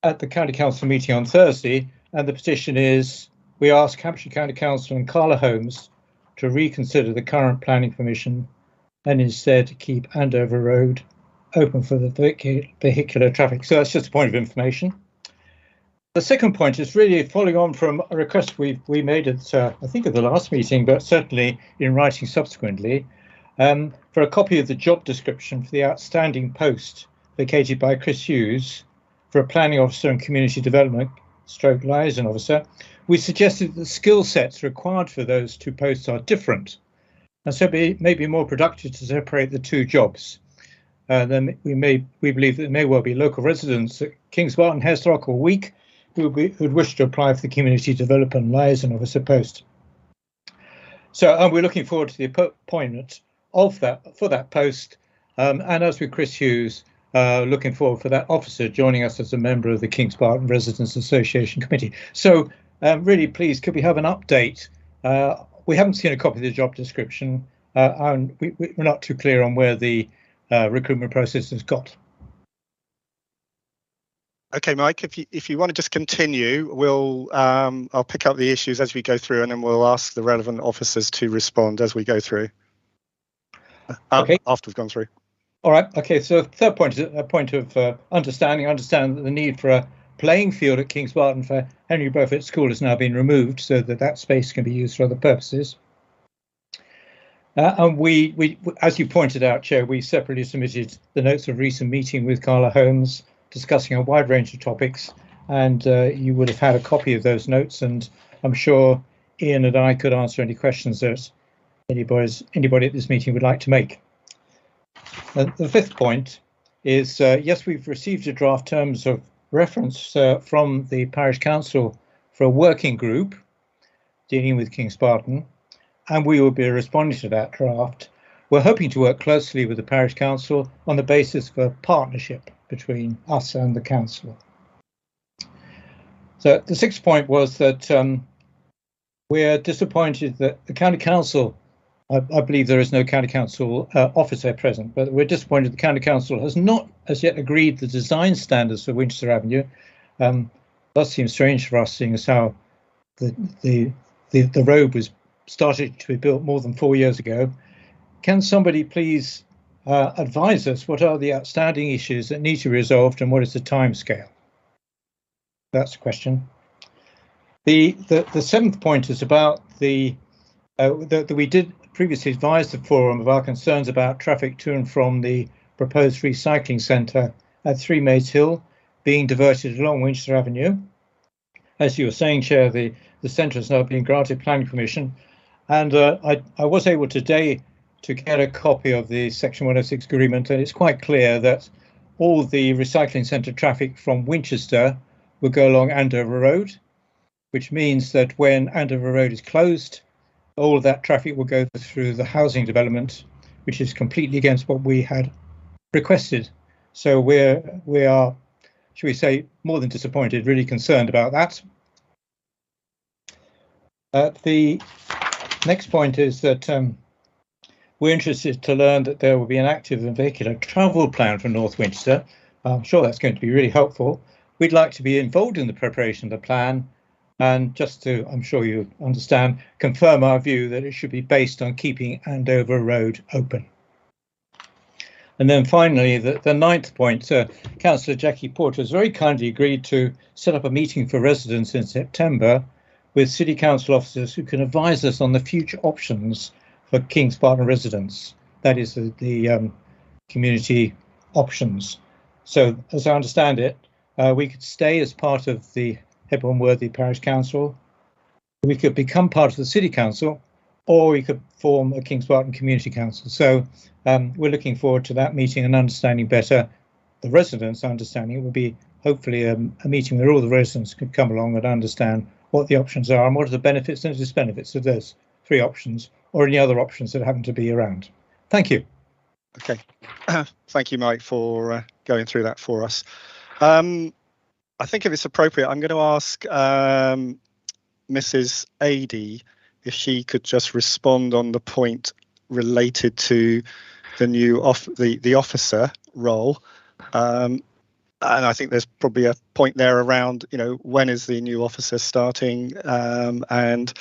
at the County Council meeting on Thursday, and the petition is, we ask Hampshire County Council and Carla Holmes to reconsider the current planning permission and instead keep Andover Road open for the vehicular traffic. So that's just a point of information. The second point is really following on from a request we made at, I think, at the last meeting, but certainly in writing subsequently, for a copy of the job description for the outstanding post vacated by Chris Hughes for a planning officer and community development / liaison officer. We suggested that the skill sets required for those two posts are different, and so it may be more productive to separate the two jobs. Then we believe that there may well be local residents at Kings Barton, Haslock or Week who'd wish to apply for the community development liaison officer post. So we're looking forward to the appointment of that post, and as with Chris Hughes, looking forward for that officer joining us as a member of the Kings Barton Residents Association Committee. So really please, could we have an update? We haven't seen a copy of the job description, and we're not too clear on where the recruitment process has got. Okay, Mike, if you want to just continue, I'll pick up the issues as we go through, and then we'll ask the relevant officers to respond as we go through. Okay. After we've gone through. All right. Okay. So third point is a point of understanding that the need for a playing field at Kings Barton for Henry Beaufort School has now been removed, so that space can be used for other purposes. And we, as you pointed out, Chair, we separately submitted the notes of recent meeting with Carla Holmes, discussing a wide range of topics, and you would have had a copy of those notes, and I'm sure Ian and I could answer any questions that anybody at this meeting would like to make. The fifth point is, yes, we've received a draft terms of reference from the Parish Council for a working group dealing with Kings Barton, and we will be responding to that draft. We're hoping to work closely with the Parish Council on the basis of a partnership between us and the Council. So the sixth point was that we're disappointed that the County Council, I believe there is no County Council officer present, but we're disappointed the County Council has not as yet agreed the design standards for Winchester Avenue. That seems strange for us, seeing as how the road was started to be built more than 4 years ago. Can somebody please advise us what are the outstanding issues that need to be resolved and what is the time scale? That's the question. The seventh point is about that we did previously advise the forum of our concerns about traffic to and from the proposed recycling centre at 3 Mays Hill being diverted along Winchester Avenue. As you were saying, Chair, the centre has now been granted planning permission, and I was able today to get a copy of the Section 106 agreement, and it's quite clear that all the recycling centre traffic from Winchester will go along Andover Road, which means that when Andover Road is closed, all of that traffic will go through the housing development, which is completely against what we had requested. So we are, should we say, more than disappointed, really concerned about that. The next point is that we're interested to learn that there will be an active and vehicular travel plan for North Winchester. I'm sure that's going to be really helpful. We'd like to be involved in the preparation of the plan, and just to, I'm sure you understand, confirm our view that it should be based on keeping Andover Road open. And then finally, the ninth point, Councillor Jackie Porter has very kindly agreed to set up a meeting for residents in September with City Council officers who can advise us on the future options for Kings Barton residents. That is the community options. So as I understand it, we could stay as part of the Hebburn Worthy Parish Council, we could become part of the City Council, or we could form a Kings Barton Community Council. So we're looking forward to that meeting and understanding better the residents' understanding. It will be hopefully a meeting where all the residents could come along and understand what the options are and what are the benefits and disbenefits of those three options or any other options that happen to be around. Thank you. Okay. Thank you, Mike, for going through that for us. I think if it's appropriate, I'm going to ask Mrs. Adey if she could just respond on the point related to the new the officer role. And I think there's probably a point there around, when is the new officer starting, and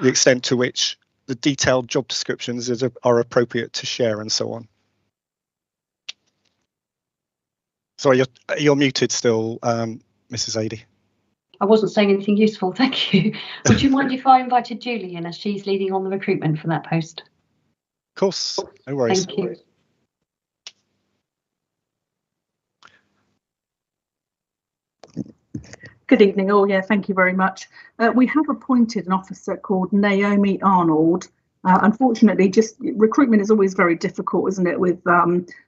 the extent to which the detailed job descriptions are appropriate to share and so on. Sorry, you're muted still, Mrs. Adey. I wasn't saying anything useful, thank you. Would you mind if I invited Julie in, as she's leading on the recruitment for that post? Of course, no worries. Thank you. Good evening all. Yeah, thank you very much. We have appointed an officer called Naomi Arnold. Unfortunately, just recruitment is always very difficult, isn't it, with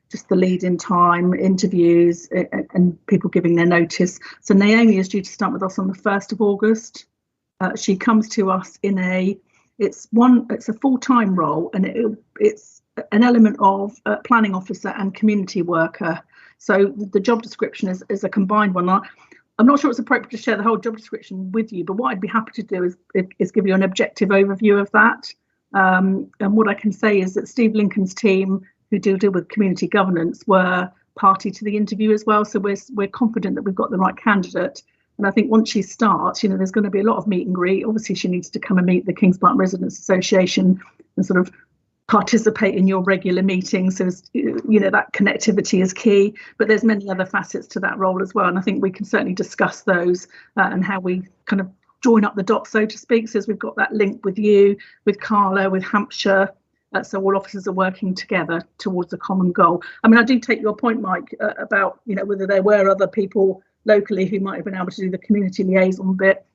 just the lead in time, interviews and people giving their notice. So Naomi is due to start with us on the 1st of August. She comes to us in it's a full-time role, and it's an element of planning officer and community worker. So the job description is a combined one. I'm not sure it's appropriate to share the whole job description with you, but what I'd be happy to do is give you an objective overview of that. And what I can say is that Steve Lincoln's team, who deal with community governance, were party to the interview as well. So we're confident that we've got the right candidate. And I think once she starts, there's going to be a lot of meet and greet. Obviously, she needs to come and meet the Kings Barton Residents Association and sort of participate in your regular meetings. So, that connectivity is key. But there's many other facets to that role as well. And I think we can certainly discuss those and how we kind of join up the dots, so to speak. So as we've got that link with you, with Carla, with Hampshire. So all officers are working together towards a common goal. I mean, I do take your point, Mike, about, whether there were other people locally who might have been able to do the community liaison bit.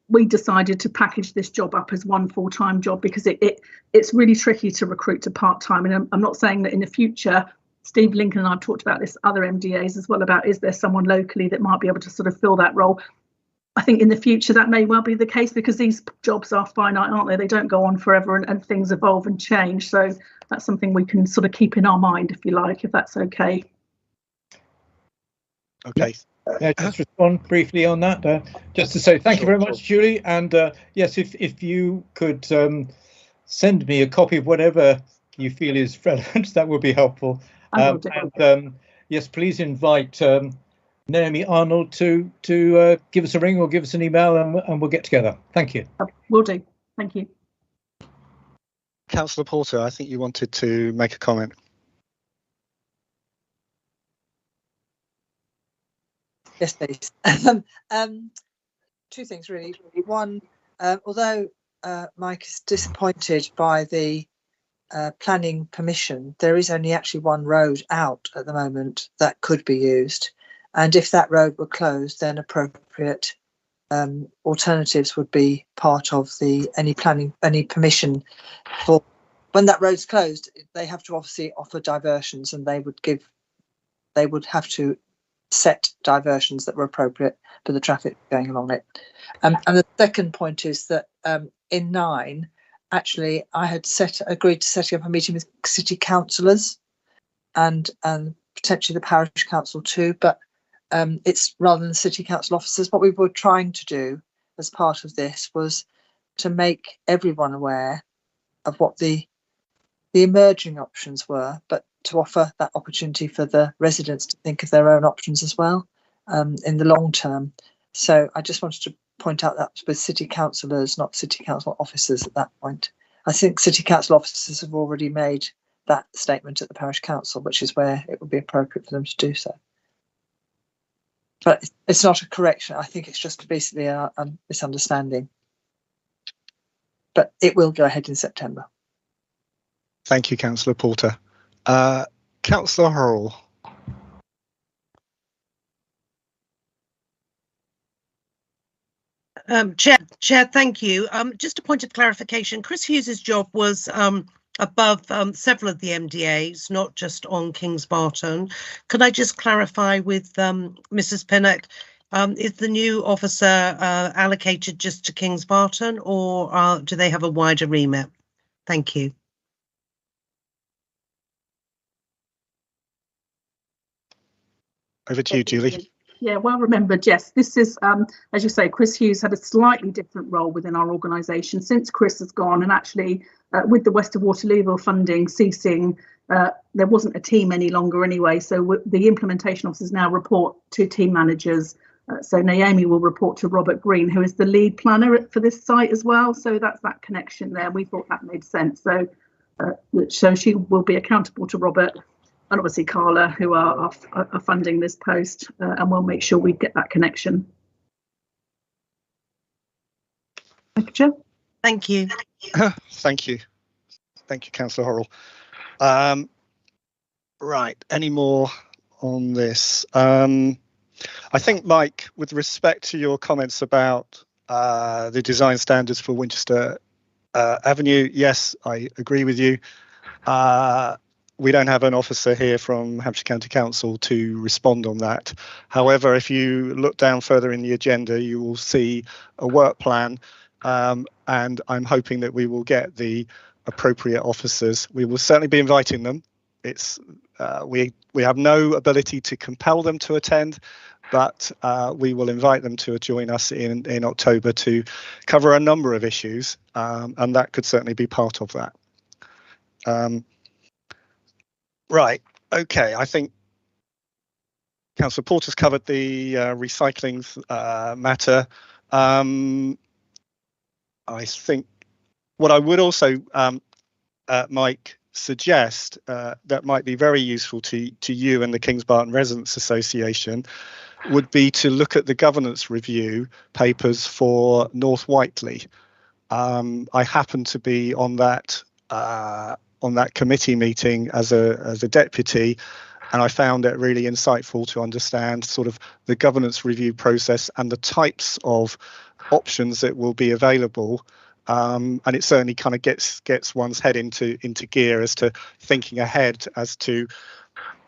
We decided to package this job up as one full-time job because it's really tricky to recruit to part-time. And I'm not saying that in the future, Steve Lincoln and I have talked about this, other MDAs as well, about is there someone locally that might be able to sort of fill that role. I think in the future that may well be the case because these jobs are finite, aren't they? They don't go on forever and things evolve and change. So that's something we can sort of keep in our mind, if you like, if that's okay. Okay. Yeah, just respond briefly on that. Just to say thank you very much, Julie. And yes, if you could send me a copy of whatever you feel is relevant, that would be helpful. Yes, please invite Naomi Arnold to give us a ring or give us an email, and we'll get together. Thank you. Will do. Thank you. Councillor Porter, I think you wanted to make a comment. Yes, please. Two things really. One, although Mike is disappointed by the planning permission, there is only actually one road out at the moment that could be used. And if that road were closed, then appropriate alternatives would be part of any permission for when that road's closed. They have to obviously offer diversions, and they would have to set diversions that were appropriate for the traffic going along it. And the second point is that in 9, actually, I had agreed to setting up a meeting with city councillors and potentially the parish council too, but it's rather than city council officers. What we were trying to do as part of this was to make everyone aware of what the emerging options were, but to offer that opportunity for the residents to think of their own options as well in the long term. So I just wanted to point out that with city councillors, not city council officers at that point. I think city council officers have already made that statement at the parish council, which is where it would be appropriate for them to do so. But it's not a correction. I think it's just basically a misunderstanding. But it will go ahead in September. Thank you, Councillor Porter. Councillor Hurrell. Chair, thank you. Just a point of clarification. Chris Hughes's job was above several of the MDAs, not just on Kings Barton. Could I just clarify with Mrs. Pinnock, is the new officer allocated just to Kings Barton, or do they have a wider remit? Thank you. Over to you, Julie. Yeah, well remembered. Yes, this is, as you say, Chris Hughes had a slightly different role within our organisation since Chris has gone, and actually with the West of Waterlooville funding ceasing, there wasn't a team any longer anyway. So the implementation officers now report to team managers So Naomi will report to Robert Green, who is the lead planner for this site as well. So that's that connection there. We thought that made sense. So she will be accountable to Robert and obviously Carla, who are funding this post, and we'll make sure we get that connection. Thank you, Chair. Thank you. Thank you. Thank you, Councillor Horrell. Right, any more on this? I think, Mike, with respect to your comments about the design standards for Winchester Avenue, yes, I agree with you. We don't have an officer here from Hampshire County Council to respond on that. However, if you look down further in the agenda, you will see a work plan, and I'm hoping that we will get the appropriate officers. We will certainly be inviting them. It's we have no ability to compel them to attend, but we will invite them to join us in October to cover a number of issues, and that could certainly be part of that. Right, okay, I think Councillor Porter's covered the recycling matter. I think what I would also, Mike, suggest that might be very useful to you and the Kings Barton Residents Association would be to look at the governance review papers for North Whiteley. I happen to be on that committee meeting as a deputy, and I found it really insightful to understand sort of the governance review process and the types of options that will be available. And it certainly kind of gets one's head into gear as to thinking ahead as to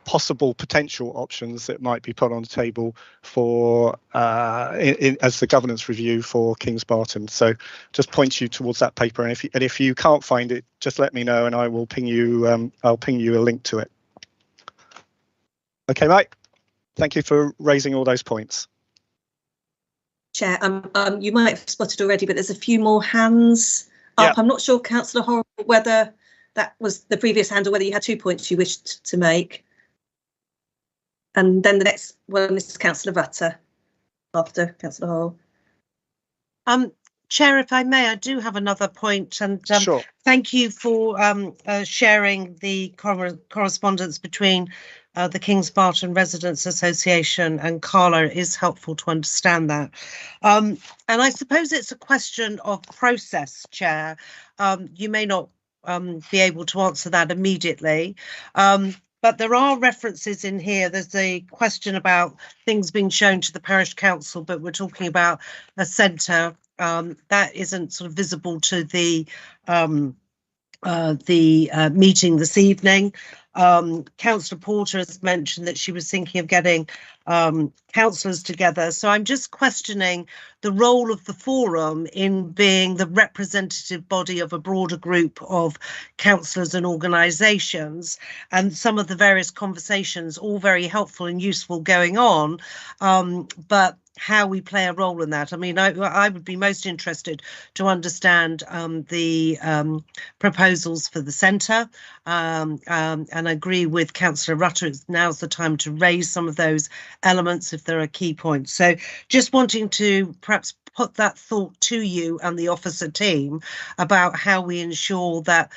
possible potential options that might be put on the table for as the governance review for Kings Barton. So just point you towards that paper, and if you can't find it, just let me know and I will ping you. I'll ping you a link to it. Okay, Mike. Thank you for raising all those points. Chair, you might have spotted already, but there's a few more hands up. Yeah. I'm not sure, Councillor Horrell, whether that was the previous hand or whether you had 2 points you wished to make. And then the next one is Councillor Rutter after Councillor Horrell. Chair, if I may, I do have another point, and sure. Thank you for sharing the correspondence between the Kings Barton Residents Association and Carla. It is helpful to understand that. And I suppose it's a question of process, Chair. You may not be able to answer that immediately. But there are references in here. There's a question about things being shown to the parish council, but we're talking about a centre that isn't sort of visible to the meeting this evening. Councillor Porter has mentioned that she was thinking of getting councillors together. So I'm just questioning the role of the forum in being the representative body of a broader group of councillors and organisations, and some of the various conversations, all very helpful and useful going on, but how we play a role in that. I mean, I would be most interested to understand the proposals for the centre, and I agree with Councillor Rutter, now's the time to raise some of those elements if there are key points. So just wanting to perhaps put that thought to you and the officer team about how we ensure that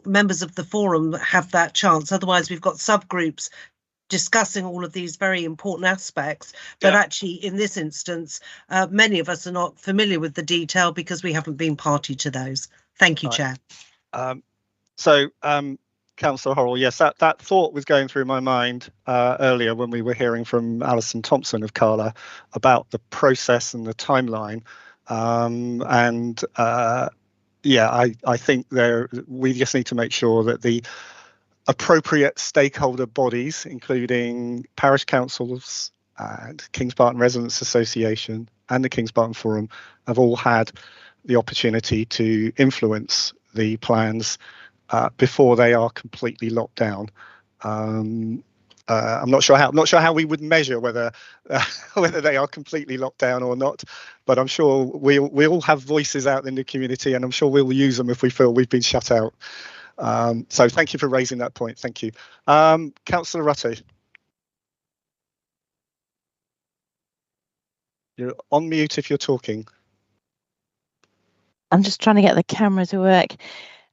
members of the forum have that chance. Otherwise, we've got subgroups discussing all of these very important aspects, but actually in this instance many of us are not familiar with the detail because we haven't been party to those. Thank you, Chair. Councillor Horrell, yes, that thought was going through my mind earlier when we were hearing from Alison Thompson of Carla about the process and the timeline, I think we just need to make sure that the appropriate stakeholder bodies, including parish councils and Kings Barton Residents Association and the Kings Barton Forum, have all had the opportunity to influence the plans before they are completely locked down. I'm not sure how we would measure whether they are completely locked down or not, but I'm sure we all have voices out in the community, and I'm sure we'll use them if we feel we've been shut out. So thank you for raising that point. Thank you. Councillor Rutter. You're on mute if you're talking. I'm just trying to get the camera to work.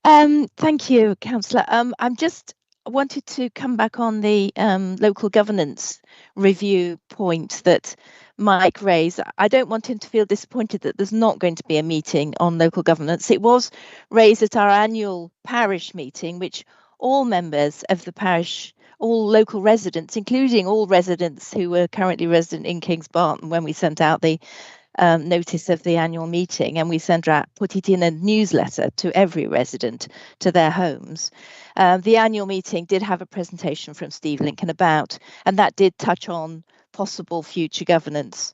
Thank you, Councillor. I'm just wanted to come back on the local governance review point that Mike raised. I don't want him to feel disappointed that there's not going to be a meeting on local governance. It was raised at our annual parish meeting, which all members of the parish, all local residents, including all residents who were currently resident in Kings Barton when we sent out the notice of the annual meeting, and we put it in a newsletter to every resident to their homes. The annual meeting did have a presentation from Steve Lincoln and that did touch on possible future governance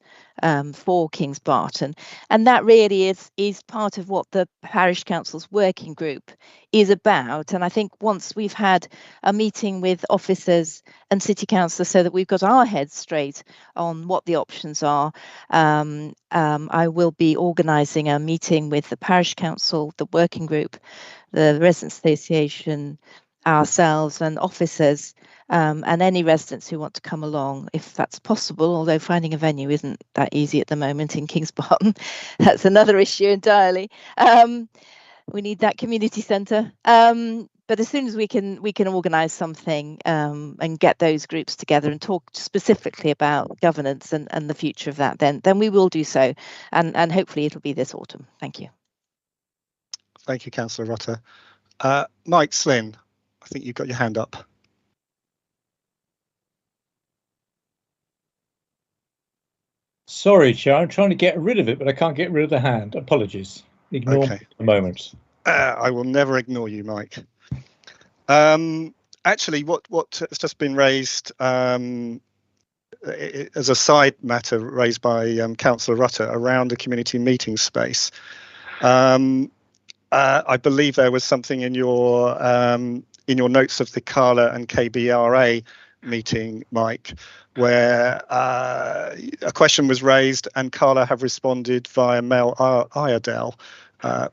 for Kings Barton, and that really is part of what the parish council's working group is about. And I think once we've had a meeting with officers and city councillors so that we've got our heads straight on what the options are, I will be organising a meeting with the parish council, the working group, the residents association, ourselves and officers, and any residents who want to come along if that's possible, although finding a venue isn't that easy at the moment in Kings Barton. That's another issue entirely. We need that community centre, but as soon as we can organise something and get those groups together and talk specifically about governance and the future of that, then we will do so, and hopefully it'll be this autumn. Thank you. Thank you, Councillor Rutter. Mike Slynn, I think you've got your hand up. Sorry, Chair, I'm trying to get rid of it, but I can't get rid of the hand. Apologies. Ignore me for a moment. I will never ignore you, Mike. Actually, what has just been raised as a side matter raised by Councillor Rutter around the community meeting space. I believe there was something in your notes of the Carla and KBRA meeting, Mike, where a question was raised and Carla have responded via Mel Iredale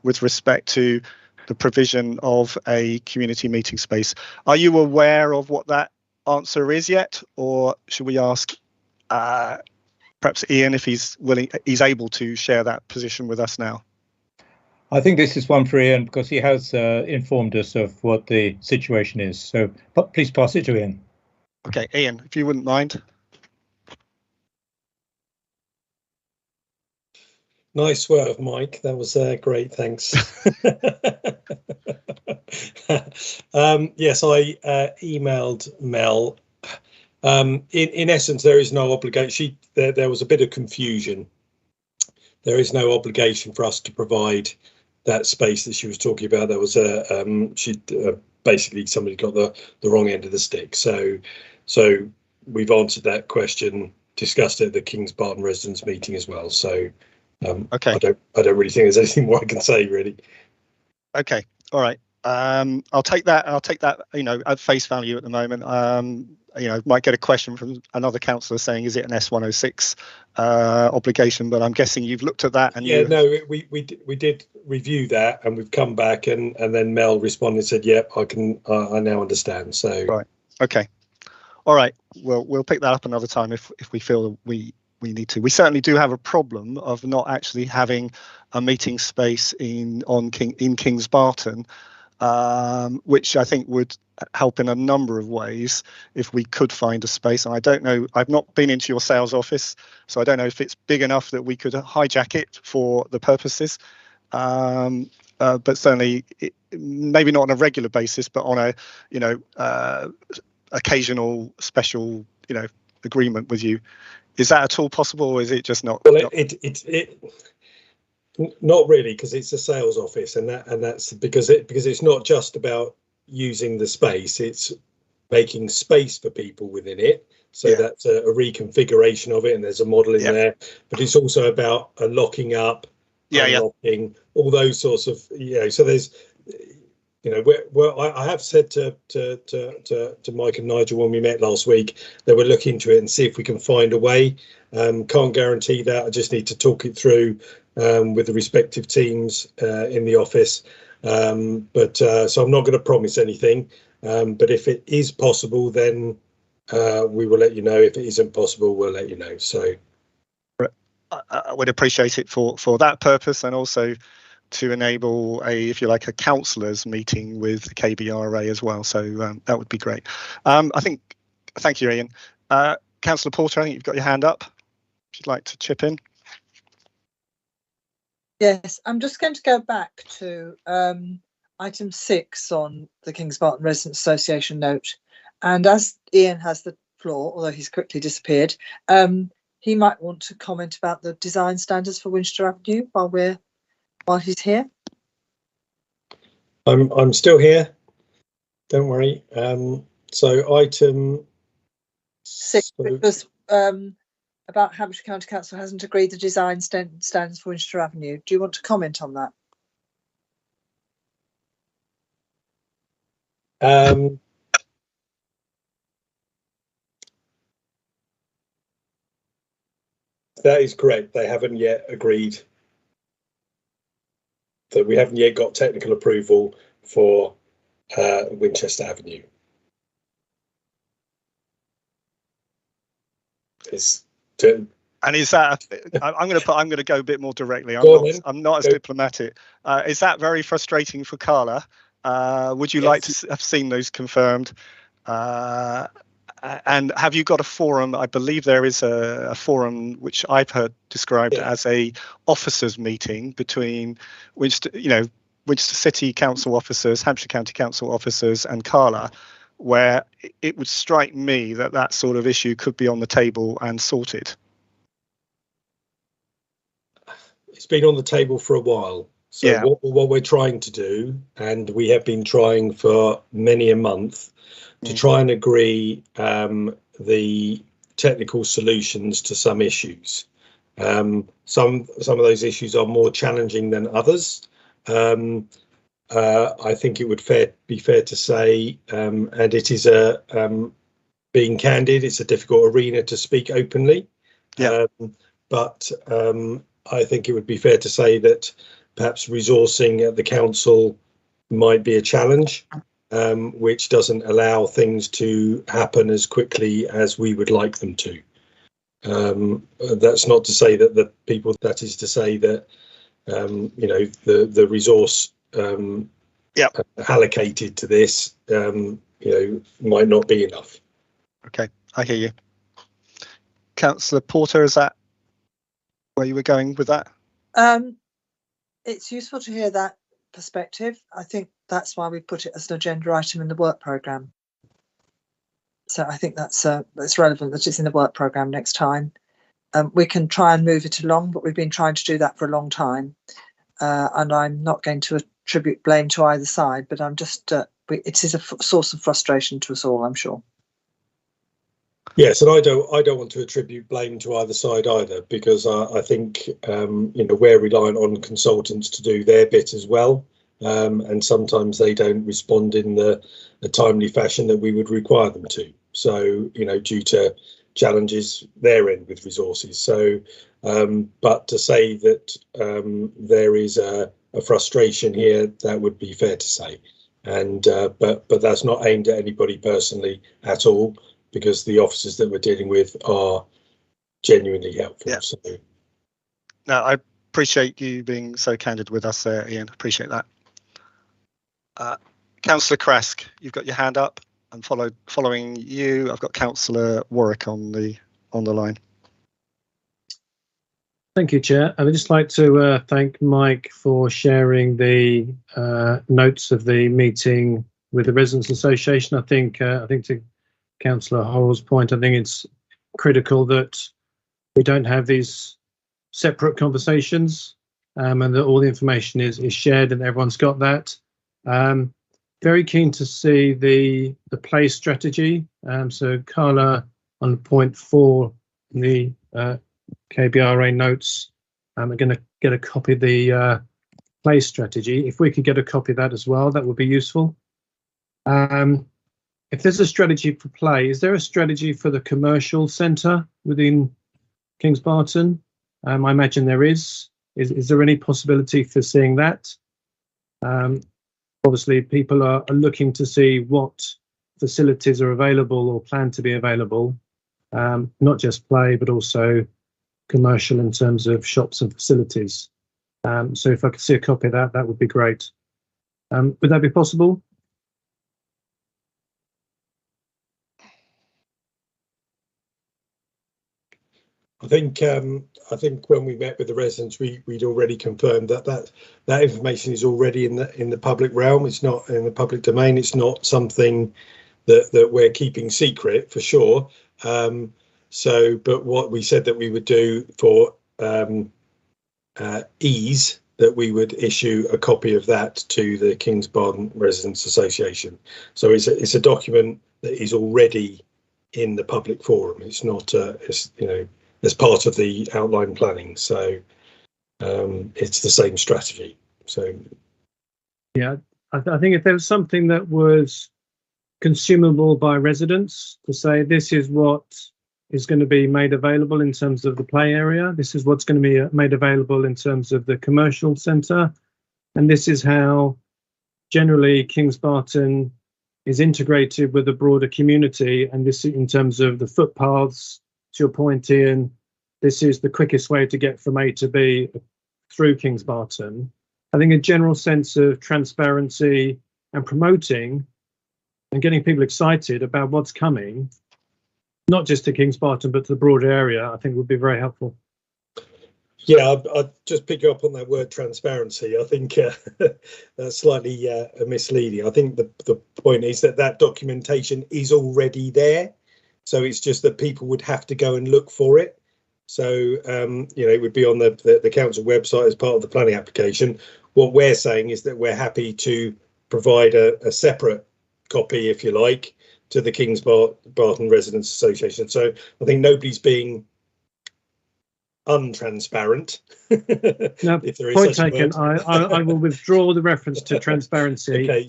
with respect to the provision of a community meeting space. Are you aware of what that answer is yet, or should we ask perhaps Ian if he's able to share that position with us now? I think this is one for Ian because he has informed us of what the situation is. So please pass it to Ian. Okay, Ian, if you wouldn't mind. Nice work, Mike. That was great. Thanks. Yes, I emailed Mel. In essence, there is no obligation. There was a bit of confusion. There is no obligation for us to provide that space that she was talking about. There was basically somebody got the wrong end of the stick. So we've answered that question, discussed it at the Kings Barton residents meeting as well. So okay, I don't really think there's anything more I can say really. Okay, all right. I'll take that at face value at the moment. Might get a question from another councillor saying, is it an S106 obligation? But I'm guessing you've looked at that and we did review that and we've come back and then Mel responded and said, yep, I now understand. So right, okay, all right. Well, we'll pick that up another time if we feel we need to. We certainly do have a problem of not actually having a meeting space in Kings Barton, which I think would help in a number of ways if we could find a space. And I don't know, I've not been into your sales office, so I don't know if it's big enough that we could hijack it for the purposes. But certainly, maybe not on a regular basis, but on a occasional special agreement with you. Is that at all possible, or is it just not? Well, not really, because it's a sales office, and that's because it's not just about using the space; it's making space for people within it. So that's a reconfiguration of it, and there's a model in there. But it's also about locking up, unlocking, all those sorts of So there's, I have said to Mike and Nigel when we met last week that we'll look into it and see if we can find a way. Can't guarantee that. I just need to talk it through with the respective teams in the office. So I'm not going to promise anything. But if it is possible, then we will let you know. If it isn't possible, we'll let you know. So I would appreciate it for that purpose, and also to enable if you like, a councillors meeting with the KBRA as well. So that would be great. Thank you, Ian. Councillor Porter, I think you've got your hand up. If you'd like to chip in. Yes, I'm just going to go back to item 6 on the Kings Barton Residents Association note. And as Ian has the floor, although he's quickly disappeared, he might want to comment about the design standards for Winchester Avenue while he's here. I'm still here. Don't worry. So item 6 was about Hampshire County Council hasn't agreed the design standards for Winchester Avenue. Do you want to comment on that? That is correct. They haven't yet agreed. That we haven't yet got technical approval for Winchester Avenue. And is that? I'm going to go a bit more directly. I'm not as diplomatic. Is that very frustrating for Carla? Would you like to have seen those confirmed? And have you got a forum? I believe there is a forum which I've heard described as a officers meeting between Winchester City Council officers, Hampshire County Council officers, and Carla, where it would strike me that sort of issue could be on the table and sorted. It's been on the table for a while. So what we're trying to do, and we have been trying for many a month, to try and agree the technical solutions to some issues. Some of those issues are more challenging than others. I think it would be fair to say, and it is being candid, it's a difficult arena to speak openly. But I think it would be fair to say that perhaps resourcing at the council might be a challenge. Which doesn't allow things to happen as quickly as we would like them to. That's not to say that the people, that is to say that, the resource allocated to this, might not be enough. Okay, I hear you. Councillor Porter, is that where you were going with that? It's useful to hear that perspective. I think that's why we put it as an agenda item in the work programme. So I think that's relevant that it's in the work programme next time. We can try and move it along, but we've been trying to do that for a long time. And I'm not going to attribute blame to either side, but I'm just, it is a source of frustration to us all, I'm sure. Yes, and I don't want to attribute blame to either side either, because I think we're reliant on consultants to do their bit as well, and sometimes they don't respond in the timely fashion that we would require them to. So due to challenges their end with resources. So, but to say that there is a frustration here, that would be fair to say, and but that's not aimed at anybody personally at all, because the officers that we're dealing with are genuinely helpful. Yeah. So. No, I appreciate you being so candid with us there, Ian. Appreciate that. Councillor Crask, you've got your hand up, and following you, I've got Councillor Warwick on the line. Thank you, Chair. I would just like to thank Mike for sharing the notes of the meeting with the Residents Association. I think to Councillor Horrell's point, I think it's critical that we don't have these separate conversations, and that all the information is shared and everyone's got that. Very keen to see the play strategy. So Carla, on point 4 in the KBRA notes, I'm going to get a copy of the play strategy. If we could get a copy of that as well, that would be useful. If there's a strategy for play, is there a strategy for the commercial centre within Kings Barton? I imagine there is. Is there any possibility for seeing that? Obviously, people are looking to see what facilities are available or plan to be available, not just play, but also commercial in terms of shops and facilities. So if I could see a copy of that, that would be great. Would that be possible? I think when we met with the residents, we'd already confirmed that information is already in the public realm. It's not in the public domain. It's not something that we're keeping secret for sure. But what we said that we would do for ease, that we would issue a copy of that to the Kings Barton Residents Association. So it's a document that is already in the public forum. It's not as part of the outline planning. So it's the same strategy. So yeah, I think if there was something that was consumable by residents to say this is what is going to be made available in terms of the play area, this is what's going to be made available in terms of the commercial centre, and this is how generally Kings Barton is integrated with the broader community, and this in terms of the footpaths. To your point, Ian, this is the quickest way to get from A to B through Kings Barton. I think a general sense of transparency and promoting and getting people excited about what's coming, not just to Kings Barton, but to the broader area, I think would be very helpful. Yeah, I'd just pick up on that word transparency. I think that's slightly misleading. I think the point is that documentation is already there. So it's just that people would have to go and look for it. So, it would be on the council website as part of the planning application. What we're saying is that we're happy to provide a separate copy, if you like, to the Kings Barton Residents Association. So I think nobody's being untransparent. No, if there is point such a taken. word. I will withdraw the reference to transparency. Okay,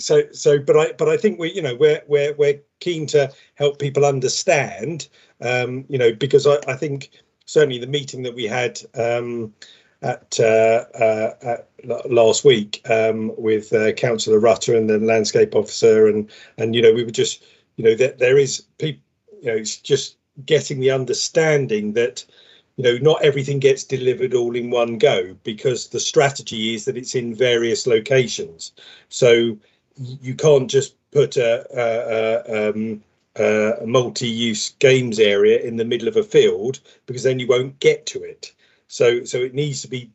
but I think we're keen to help people understand, because I think certainly the meeting that we had at last week with Councillor Rutter and the landscape officer, and we were just that there is people, it's just getting the understanding that not everything gets delivered all in one go, because the strategy is that it's in various locations. So you can't just put a multi-use games area in the middle of a field, because then you won't get to it. So it needs to be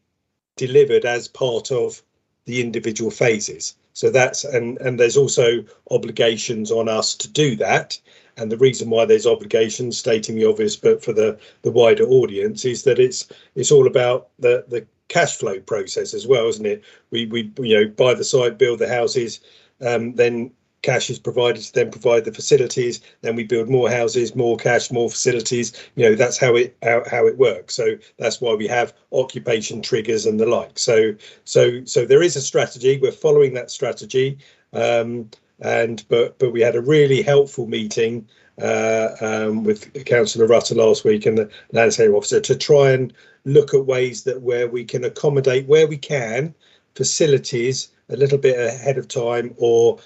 delivered as part of the individual phases. So that's and there's also obligations on us to do that. And the reason why there's obligations, stating the obvious, but for the wider audience, is that it's all about the cash flow process as well, isn't it? We buy the site, build the houses, then cash is provided to then provide the facilities. Then we build more houses, more cash, more facilities. That's how it works. So that's why we have occupation triggers and the like. So there is a strategy. We're following that strategy. But we had a really helpful meeting with Councillor Rutter last week and the landscape officer to try and look at ways that where we can accommodate where we can facilities a little bit ahead of time, or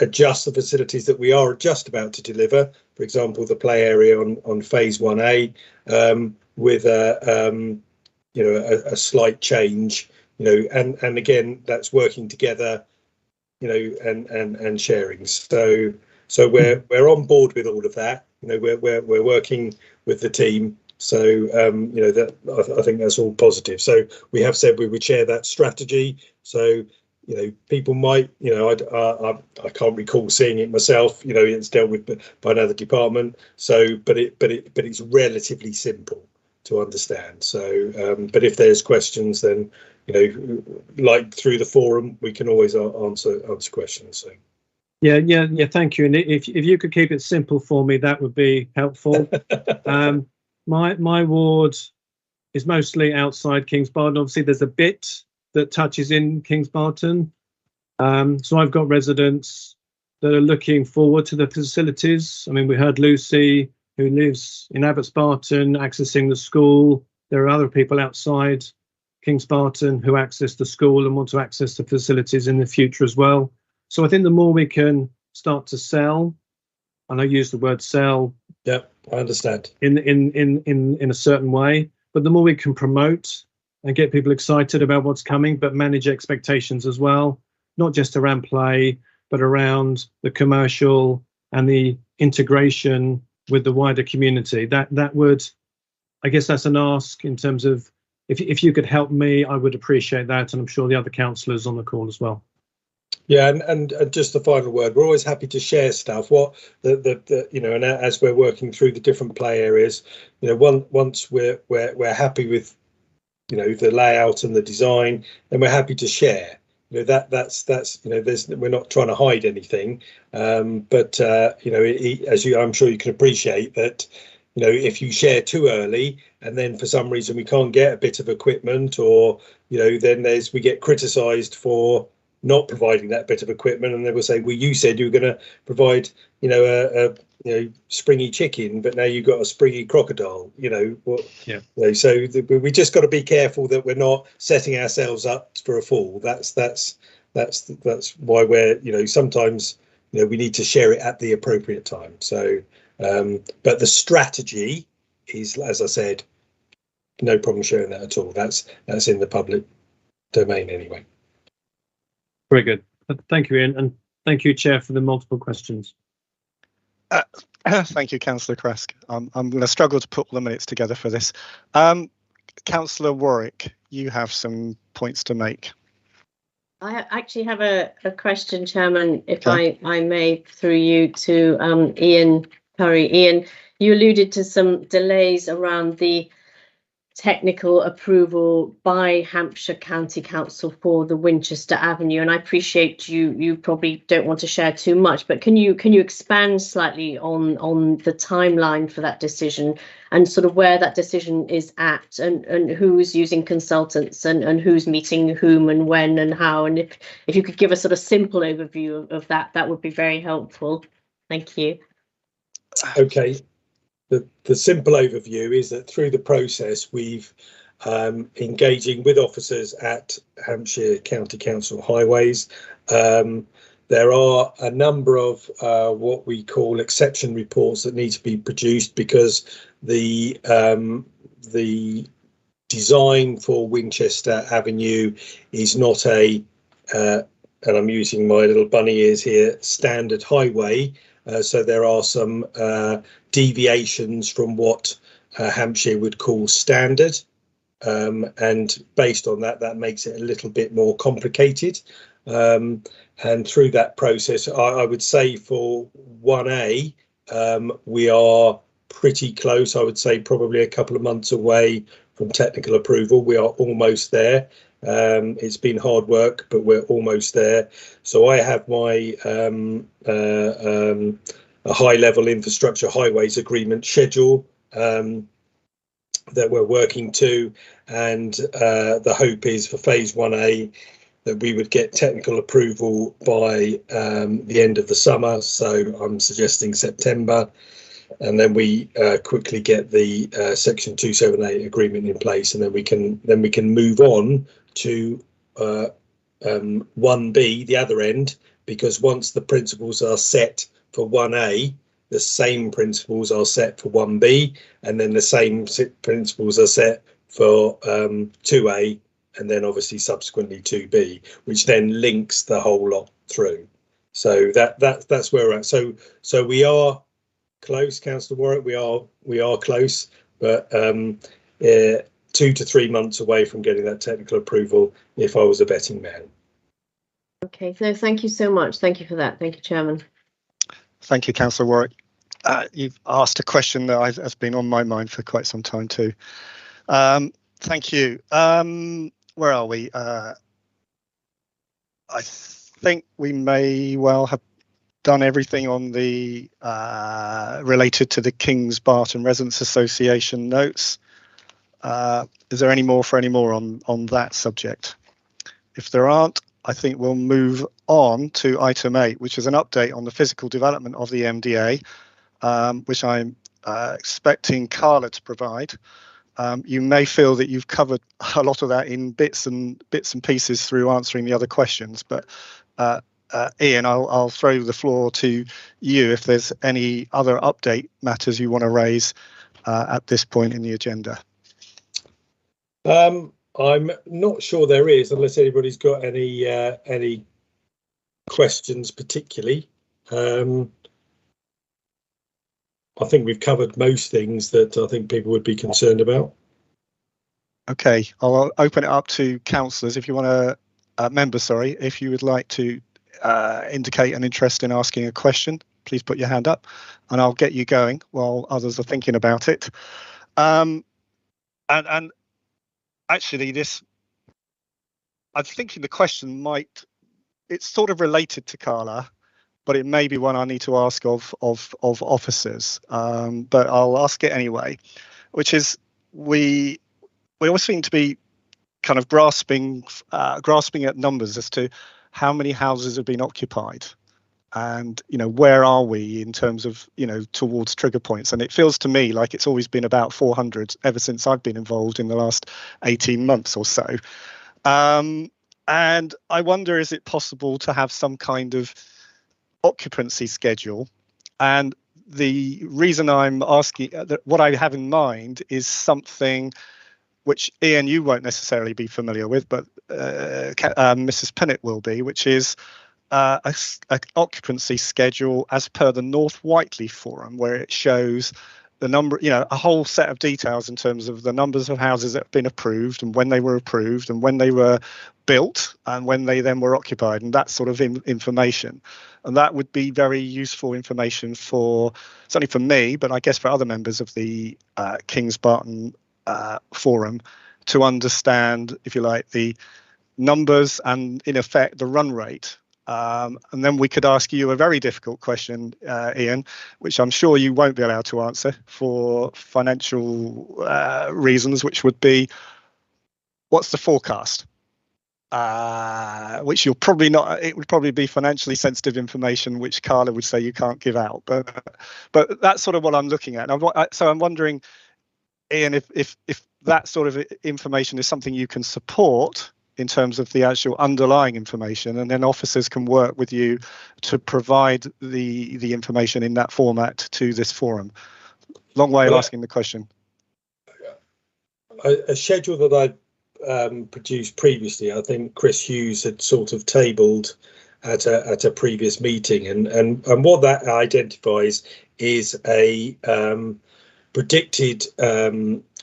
adjust the facilities that we are just about to deliver. For example, the play area on phase 1A with a slight change, and again, that's working together, and sharing. So we're on board with all of that. We're working with the team. So that I think that's all positive. So we have said we would share that strategy. So people might, I can't recall seeing it myself. It's dealt with by another department. So but it's relatively simple to understand. So but if there's questions, then like through the forum, we can always answer questions. So yeah, thank you. And if you could keep it simple for me, that would be helpful. My ward is mostly outside Kings Barton. Obviously, there's a bit that touches in Kings Barton. So I've got residents that are looking forward to the facilities. I mean, we heard Lucy, who lives in Abbots Barton, accessing the school. There are other people outside Kings Barton who access the school and want to access the facilities in the future as well. So I think the more we can start to sell, and I use the word sell. Yeah, I understand. In a certain way, but the more we can promote and get people excited about what's coming, but manage expectations as well, not just around play, but around the commercial and the integration with the wider community. That would, I guess that's an ask in terms of, if you could help me, I would appreciate that, and I'm sure the other councillors on the call as well. Yeah, and just the final word, we're always happy to share stuff. What the you know, and as we're working through the different play areas, you know, once we're happy with, you know, the layout and the design, then we're happy to share. You know, that's you know, we're not trying to hide anything, but you know, I'm sure you can appreciate that. You know, if you share too early and then for some reason we can't get a bit of equipment, or, you know, then we get criticised for not providing that bit of equipment, and they will say, well, you said you were going to provide, you know, a you know, springy chicken, but now you've got a springy crocodile. You know, yeah. You know, so we just got to be careful that we're not setting ourselves up for a fall. That's why we're, you know, sometimes, you know, we need to share it at the appropriate time. So. But the strategy is, as I said, no problem sharing that at all. That's in the public domain anyway. Very good. Thank you, Ian, and thank you, Chair, for the multiple questions. Thank you, Councillor Krask. I'm going to struggle to put all the minutes together for this. Councillor Warwick, you have some points to make. I actually have a question, Chairman, if I may, through you to Ian Curry. Ian, you alluded to some delays around the technical approval by Hampshire County Council for the Winchester Avenue, and I appreciate you probably don't want to share too much, but can you expand slightly on the timeline for that decision and sort of where that decision is at, and who's using consultants and who's meeting whom and when and how, and if you could give a sort of simple overview of that would be very helpful. Thank you. Okay, the simple overview is that through the process we've engaging with officers at Hampshire County Council Highways. There are a number of what we call exception reports that need to be produced because the design for Winchester Avenue is not a and I'm using my little bunny ears here, standard highway. So there are some deviations from what Hampshire would call standard, and based on that makes it a little bit more complicated. And through that process, I would say for 1A, we are pretty close. I would say probably a couple of months away from technical approval. We are almost there. It's been hard work, but we're almost there. So I have my a high-level infrastructure highways agreement schedule that we're working to, and the hope is for phase 1A that we would get technical approval by the end of the summer. So I'm suggesting September, and then we quickly get the section 278 agreement in place, and then we can move on to 1B, the other end, because once the principles are set for 1A, the same principles are set for 1B, and then the same principles are set for 2A, and then obviously subsequently 2B, which then links the whole lot through. So that's where we're at. So we are close, Councillor Warwick. We are close, but 2 to 3 months away from getting that technical approval if I was a betting man. Okay, so thank you so much. Thank you for that. Thank you, Chairman. Thank you, Councillor Warwick. You've asked a question that has been on my mind for quite some time too. Thank you. Where are we? I think we may well have done everything on the related to the Kings Barton Residents Association notes. Is there any more on that subject? If there aren't, I think we'll move on to item 8, which is an update on the physical development of the MDA, which I'm expecting Carla to provide. You may feel that you've covered a lot of that in bits and pieces through answering the other questions, but Ian, I'll throw the floor to you if there's any other update matters you want to raise at this point in the agenda. I'm not sure there is, unless anybody's got any questions particularly. I think we've covered most things that I think people would be concerned about. Okay, I'll open it up to councillors if you want to, members, sorry, if you would like to indicate an interest in asking a question, please put your hand up and I'll get you going while others are thinking about it. And actually I'm thinking the question it's sort of related to Carla, but it may be one I need to ask of officers, but I'll ask it anyway, which is we always seem to be kind of grasping at numbers as to how many houses have been occupied and, where are we in terms of, towards trigger points. And it feels to me like it's always been about 400 ever since I've been involved in the last 18 months or so. And I wonder, is it possible to have some kind of occupancy schedule? And the reason I'm asking, what I have in mind is something which, Ian, you won't necessarily be familiar with, but Mrs. Pennant will be, which is an occupancy schedule as per the North Whiteley Forum, where it shows the number, a whole set of details in terms of the numbers of houses that have been approved and when they were approved and when they were built and when they then were occupied, and that sort of information. And that would be very useful information certainly for me, but I guess for other members of the Kings Barton forum to understand, if you like, the numbers and in effect the run rate. And then we could ask you a very difficult question, Ian, which I'm sure you won't be allowed to answer for financial reasons, which would be, what's the forecast? Which you'll probably not, it would probably be financially sensitive information, which Carla would say you can't give out. But that's sort of what I'm looking at. So I'm wondering, Ian, if that sort of information is something you can support in terms of the actual underlying information, and then officers can work with you to provide the information in that format to this forum. Long way of asking the question. A schedule that I produced previously, I think Chris Hughes had sort of tabled at a previous meeting, and what that identifies is a predicted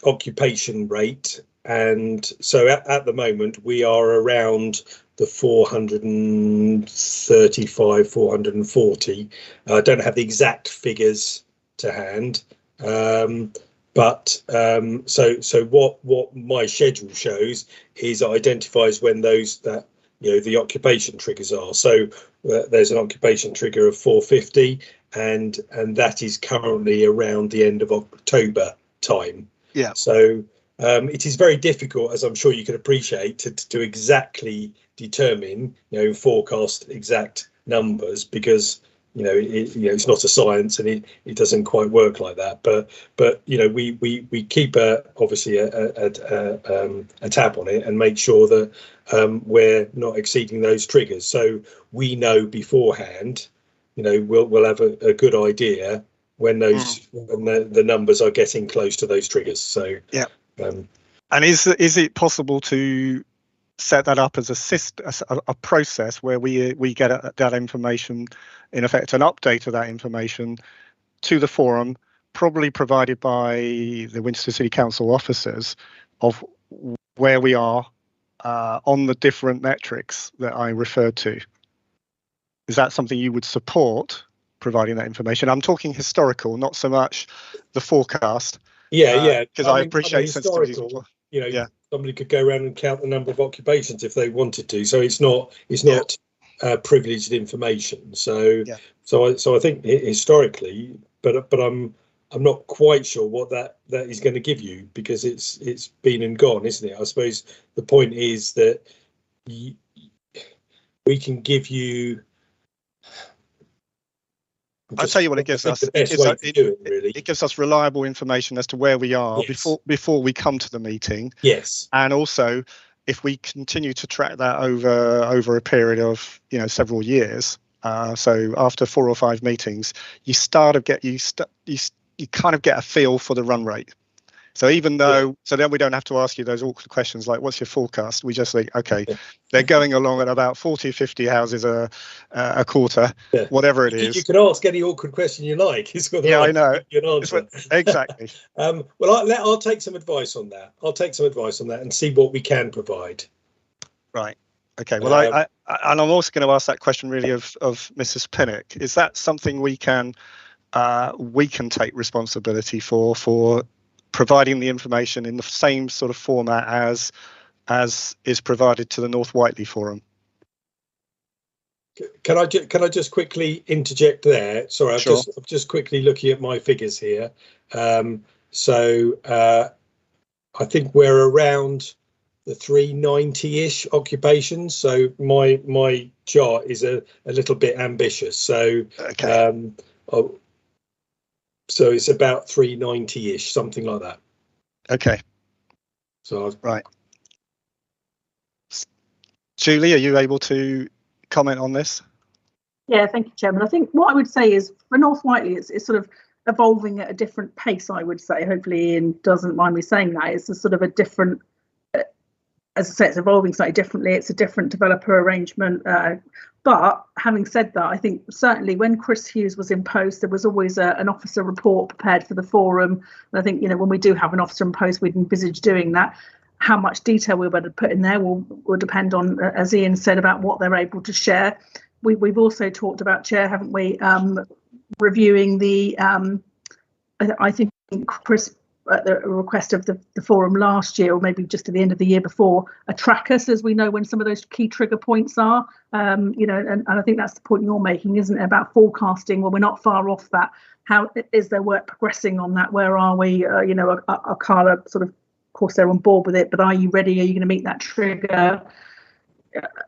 occupation rate. And so at the moment we are around the 435, 440. I don't have the exact figures to hand, but so what my schedule shows is it identifies when the occupation triggers are. So there's an occupation trigger of 450, and that is currently around the end of October time. Yeah. So it is very difficult, as I'm sure you can appreciate, to exactly determine, forecast exact numbers, because it's not a science and it doesn't quite work like that. But we keep obviously a tab on it and make sure that we're not exceeding those triggers. So we know beforehand, we'll have a good idea when when the numbers are getting close to those triggers. So yeah. And is it possible to set that up as a process where we get that information, in effect an update of that information to the forum, probably provided by the Winchester City Council officers, of where we are on the different metrics that I referred to? Is that something you would support, providing that information? I'm talking historical, not so much the forecast. Yeah. Because I appreciate historical. Somebody could go around and count the number of occupations if they wanted to. So it's not privileged information. So I think historically, but I'm not quite sure what that is going to give you, because it's been and gone, isn't it? I suppose the point is that we can give you. I'll tell you what it gives us. It gives us reliable information as to where we are before we come to the meeting. Yes. And also, if we continue to track that over a period of several years, so after 4 or 5 meetings, you kind of get a feel for the run rate. So even though, so then we don't have to ask you those awkward questions like, what's your forecast? We just think, okay, they're going along at about 40, 50 houses a quarter, whatever it is. You can ask any awkward question you like. It's got I know. An answer. Exactly. Well, I'll take some advice on that. And see what we can provide. Right. Okay. Well, and I'm also going to ask that question really of Mrs. Pinnock. Is that something we can take responsibility for providing the information in the same sort of format as is provided to the North Whiteley Forum? Can I just quickly interject there? Sorry, I'm just quickly looking at my figures here. So I think we're around the 390-ish occupations. So my chart is a little bit ambitious. So so it's about 390-ish, something like that. Okay. So right. Julie, are you able to comment on this? Yeah, thank you, Chairman. I think what I would say is for North Whiteley, it's sort of evolving at a different pace, I would say. Hopefully Ian doesn't mind me saying that. It's a sort of a different, as I say, it's evolving slightly differently. It's a different developer arrangement. But having said that, I think certainly when Chris Hughes was in post, there was always an officer report prepared for the forum. And I think, when we do have an officer in post, we'd envisage doing that. How much detail we're able to put in there will depend on, as Ian said, about what they're able to share. We've also talked about, Chair, haven't we, reviewing the, I think Chris, at the request of the forum last year, or maybe just at the end of the year before, a tracker so as we know when some of those key trigger points are, and I think that's the point you're making, isn't it, about forecasting? Well, we're not far off that. How is their work progressing on that? Where are we? Are Carla sort of course they're on board with it, but are you ready? Are you going to meet that trigger?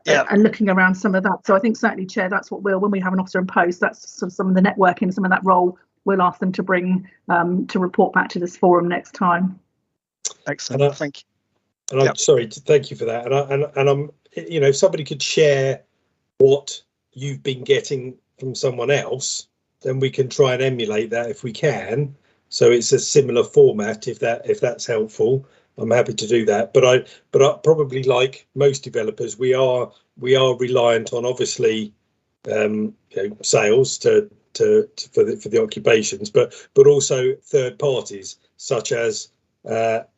And looking around some of that. So I think certainly, Chair, that's what when we have an officer in post, that's sort of some of the networking, some of that role we'll ask them to bring to report back to this forum next time. Excellent, thank you. And I'm sorry, thank you for that. And I'm, if somebody could share what you've been getting from someone else, then we can try and emulate that if we can. So it's a similar format, if that's helpful. I'm happy to do that. But I probably, like most developers, we are reliant on obviously sales for the occupations, but also third parties such as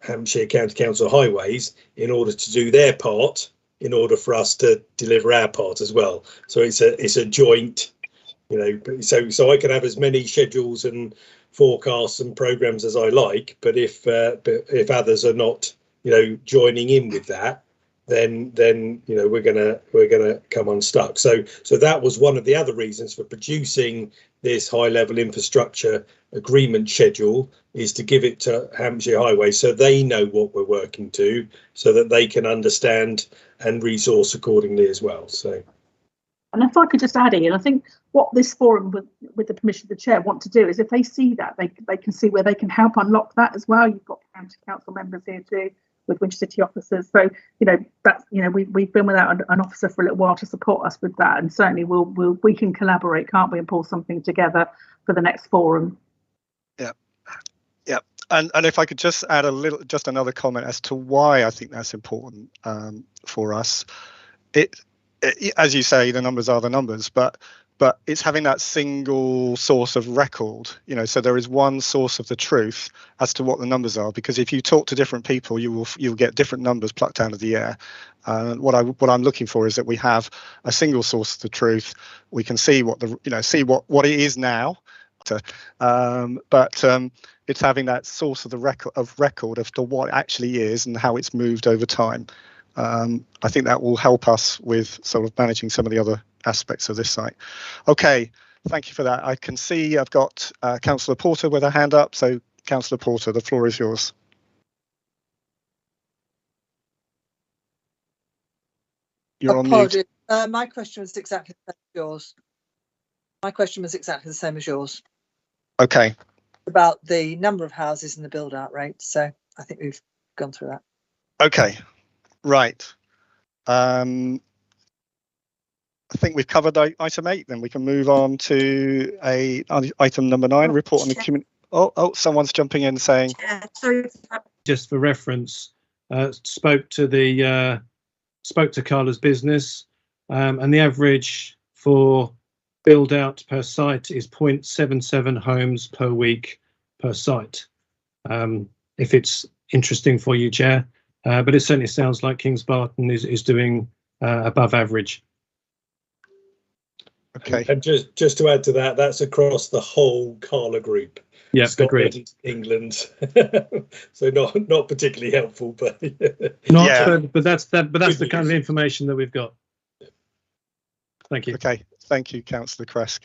Hampshire County Council Highways in order to do their part, in order for us to deliver our part as well. So it's a joint, so I can have as many schedules and forecasts and programs as I like, but if others are not joining in with that, then we're gonna come unstuck. So that was one of the other reasons for producing this high level infrastructure agreement schedule, is to give it to Hampshire Highways so they know what we're working to, so that they can understand and resource accordingly as well. So. And if I could just add in, I think what this forum, with the permission of the chair, want to do is if they see that, they can see where they can help unlock that as well. You've got county council members here too, with Winchester City officers. So that's we've been without an officer for a little while to support us with that, and certainly we can collaborate, can't we, and pull something together for the next forum. Yeah. And if I could just add just another comment as to why I think that's important for us. As you say, the numbers are the numbers, but it's having that single source of record, so there is one source of the truth as to what the numbers are, because if you talk to different people, you'll get different numbers plucked out of the air. What I'm looking for is that we have a single source of the truth. We can see what what it is now, but it's having that source of the record of what it actually is and how it's moved over time. I think that will help us with sort of managing some of the other aspects of this site. Okay, thank you for that. I can see I've got Councillor Porter with a hand up. So, Councillor Porter, the floor is yours. You're on mute. My question was exactly the same as yours. My question was exactly the same as yours. Okay. About the number of houses and the build-out rate. So I think we've gone through that. Okay. Right. I think we've covered item 8. Then we can move on to item number 9, report on the community. Oh, someone's jumping in saying. Just for reference, spoke to Carla's business, and the average for build out per site is 0.77 homes per week per site. If it's interesting for you, Chair, but it certainly sounds like Kings Barton is doing above average. Okay. And just to add to that, that's across the whole Carla group. Yeah, Scotland, agreed. England. So not particularly helpful, but but that's the kind of information that we've got. Thank you. Okay, thank you, Councillor Kresk.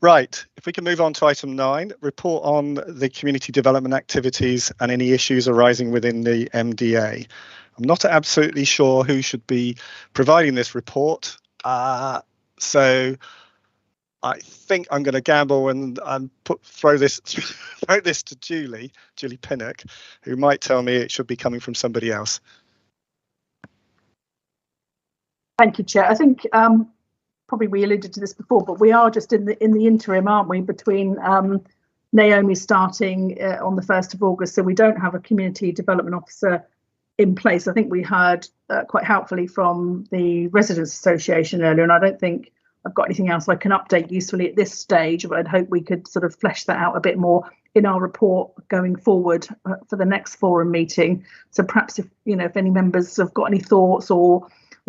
Right, if we can move on to item 9, report on the community development activities and any issues arising within the MDA. I'm not absolutely sure who should be providing this report, so I think I'm going to gamble and throw this to Julie Pinnock, who might tell me it should be coming from somebody else. Thank you, Chair. I think probably we alluded to this before, but we are just in the interim, aren't we, between Naomi starting on the 1st of August, so we don't have a community development officer in place. I think we heard quite helpfully from the Residents Association earlier, and I don't think I've got anything else I can update usefully at this stage, but I'd hope we could sort of flesh that out a bit more in our report going forward for the next forum meeting. So perhaps if any members have got any thoughts or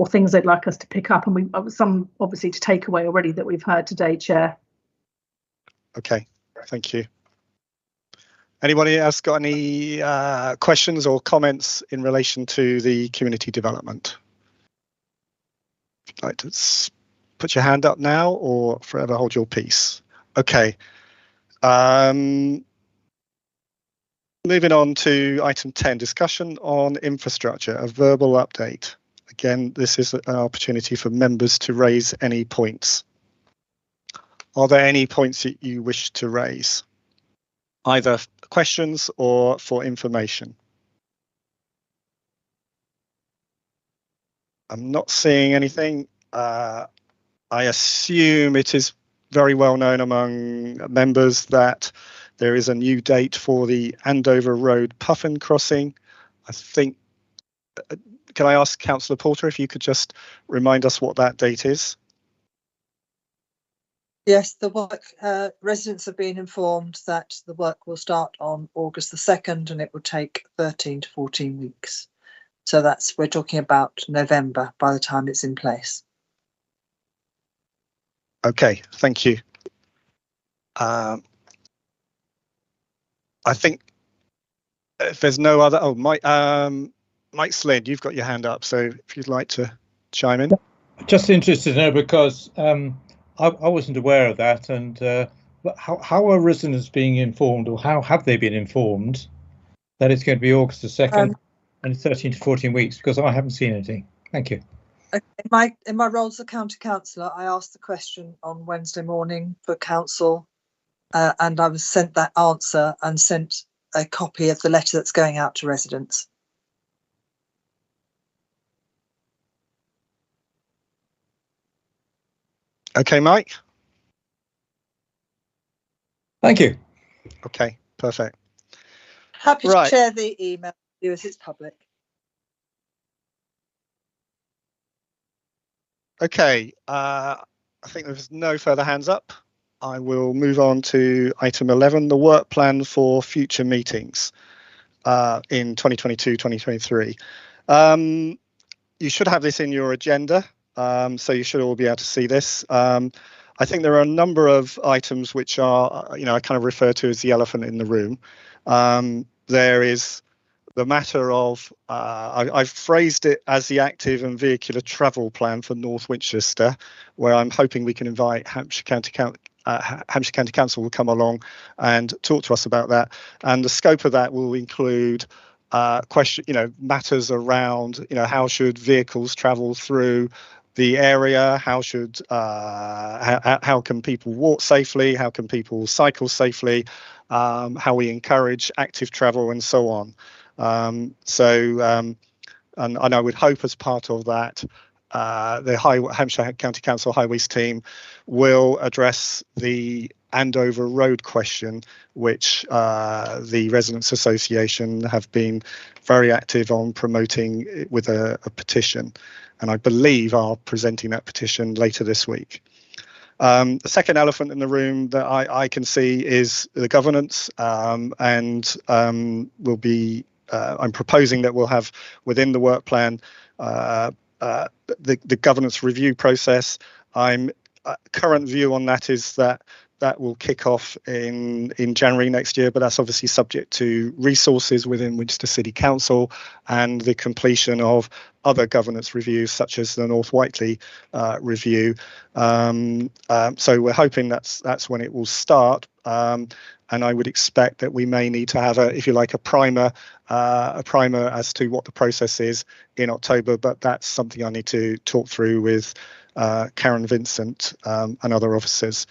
things they'd like us to pick up, and we some obviously to take away already that we've heard today, Chair. Okay, thank you. Anybody else got any questions or comments in relation to the community development? If you'd like to put your hand up now or forever hold your peace. Okay. Moving on to item 10, discussion on infrastructure, a verbal update. Again, this is an opportunity for members to raise any points. Are there any points that you wish to raise? Either questions or for information? I'm not seeing anything. I assume it is very well known among members that there is a new date for the Andover Road Puffin crossing. I think, can I ask Councillor Porter if you could just remind us what that date is? Yes, the work residents have been informed that the work will start on August the 2nd and it will take 13 to 14 weeks. So we're talking about November by the time it's in place. Okay, thank you. I think if there's no other, Mike Slid, you've got your hand up, so if you'd like to chime in. Just interested to know, because I wasn't aware of that, and how are residents being informed, or how have they been informed that it's going to be August the 2nd and 13 to 14 weeks? Because I haven't seen anything. Thank you. In my role as a county councillor, I asked the question on Wednesday morning for council, and I was sent that answer and sent a copy of the letter that's going out to residents. Okay, Mike. Thank you. Okay, perfect. Happy to share the email with you as it's public. Okay, I think there's no further hands up. I will move on to item 11, the work plan for future meetings in 2022-2023. You should have this in your agenda, so you should all be able to see this. I think there are a number of items which are, I kind of refer to as the elephant in the room. There is the matter of, I've phrased it as the active and vehicular travel plan for North Winchester, where I'm hoping we can invite Hampshire County Council will come along and talk to us about that. And the scope of that will include matters around, how should vehicles travel through the area? How can people walk safely? How can people cycle safely? How we encourage active travel and so on. And I would hope as part of that, the Hampshire County Council Highways team will address the Andover Road question, which the Residents Association have been very active on promoting with a petition, and I believe are presenting that petition later this week. The second elephant in the room that I can see is the governance, and will be. I'm proposing that we'll have within the work plan the governance review process. I'm current view on that is that will kick off in January next year, but that's obviously subject to resources within Winchester City Council and the completion of other governance reviews such as the North Whiteley review. So we're hoping that's when it will start. And I would expect that we may need to have if you like, a primer as to what the process is in October. But that's something I need to talk through with Karen Vincent and other officers.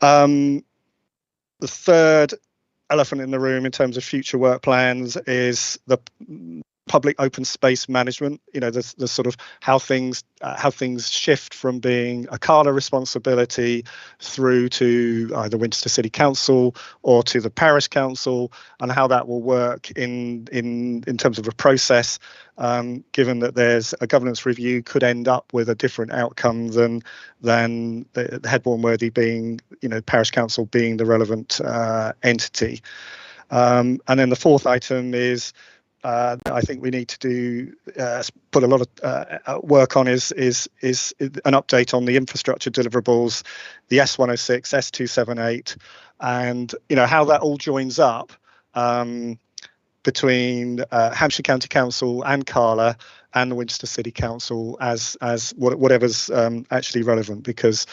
The third elephant in the room in terms of future work plans is the public open space management. You know, the sort of how things shift from being a CALA responsibility through to either Winchester City Council or to the parish council, and how that will work in terms of a process. Given that there's a governance review could end up with a different outcome than the Headbourne Worthy being, parish council being the relevant entity. And then the fourth item is I think we need to do put a lot of work on is an update on the infrastructure deliverables, the S106, S278, and how that all joins up between Hampshire County Council and CALA and the Winchester City Council as whatever's actually relevant, because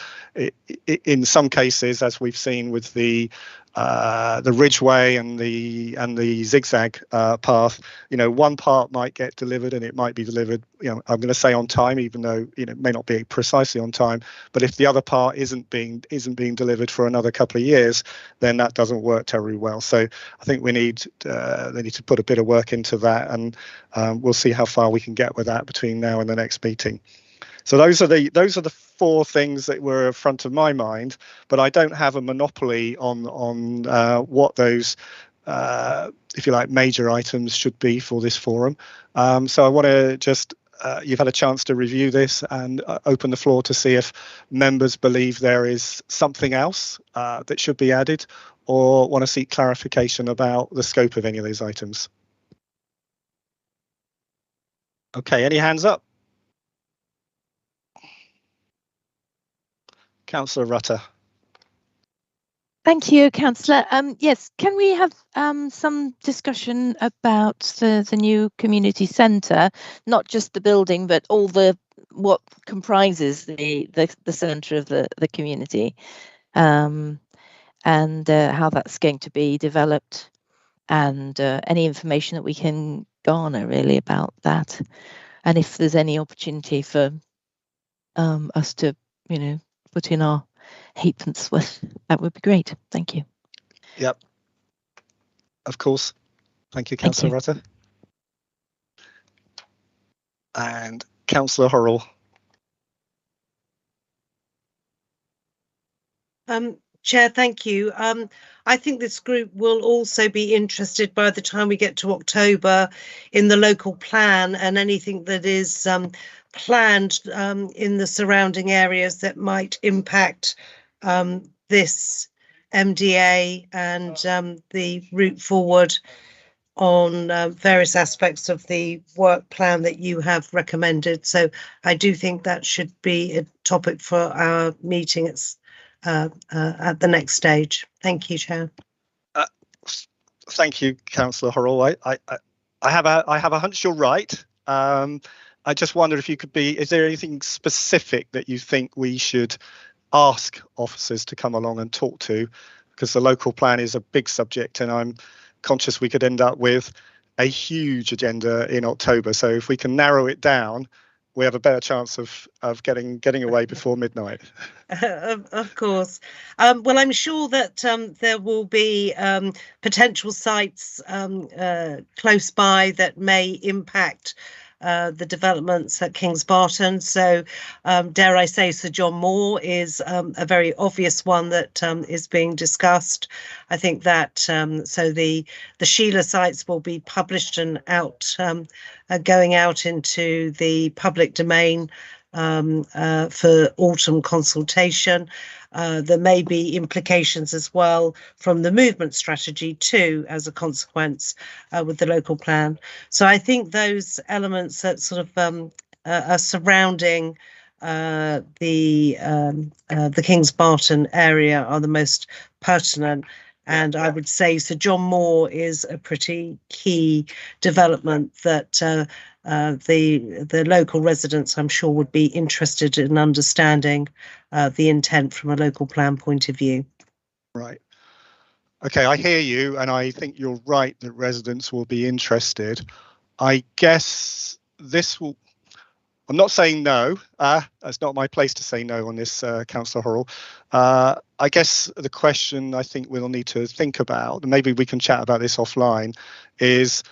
in some cases, as we've seen with the Ridgeway and the zigzag path, one part might get delivered and it might be delivered, I'm going to say on time, even though it may not be precisely on time. But if the other part isn't being delivered for another couple of years, then that doesn't work terribly well. So I think they need to put a bit of work into that, and we'll see how far we can get with that between now and the next meeting. So those are the four things that were front of my mind, but I don't have a monopoly on what those, if you like, major items should be for this forum. So I want to just, you've had a chance to review this and open the floor to see if members believe there is something else that should be added, or want to seek clarification about the scope of any of these items. Okay, any hands up? Councillor Rutter. Thank you, Councillor. Yes, can we have some discussion about the new community centre, not just the building, but all what comprises the centre of the community, and how that's going to be developed, and any information that we can garner really about that, and if there's any opportunity for us to, put in our halfpence worth, that would be great. Thank you. Yep. Of course. Thank you, Councillor Rutter. And Councillor Horrell. Chair, thank you. I think this group will also be interested by the time we get to October in the local plan and anything that is planned in the surrounding areas that might impact this MDA and the route forward on various aspects of the work plan that you have recommended. So I do think that should be a topic for our meeting at the next stage. Thank you, Chair. Thank you, Councillor Horrell. I have a hunch you're right. I just wondered if you could is there anything specific that you think we should ask officers to come along and talk to? Because the local plan is a big subject, and I'm conscious we could end up with a huge agenda in October. So if we can narrow it down, we have a better chance of getting away before midnight. Of course. Well, I'm sure that there will be potential sites close by that may impact the developments at Kings Barton. So dare I say Sir John Moore is a very obvious one that is being discussed. I think that so the Sheila sites will be published and going out into the public domain for autumn consultation. There may be implications as well from the movement strategy too, as a consequence with the local plan. So I think those elements that sort of are surrounding the Kings Barton area are the most pertinent. And I would say Sir John Moore is a pretty key development that the local residents, I'm sure, would be interested in understanding the intent from a local plan point of view. Right. Okay, I hear you, and I think you're right that residents will be interested. I guess this will. I'm not saying no. It's not my place to say no on this, Councillor Horrell. I guess the question I think we'll need to think about, and maybe we can chat about this offline, is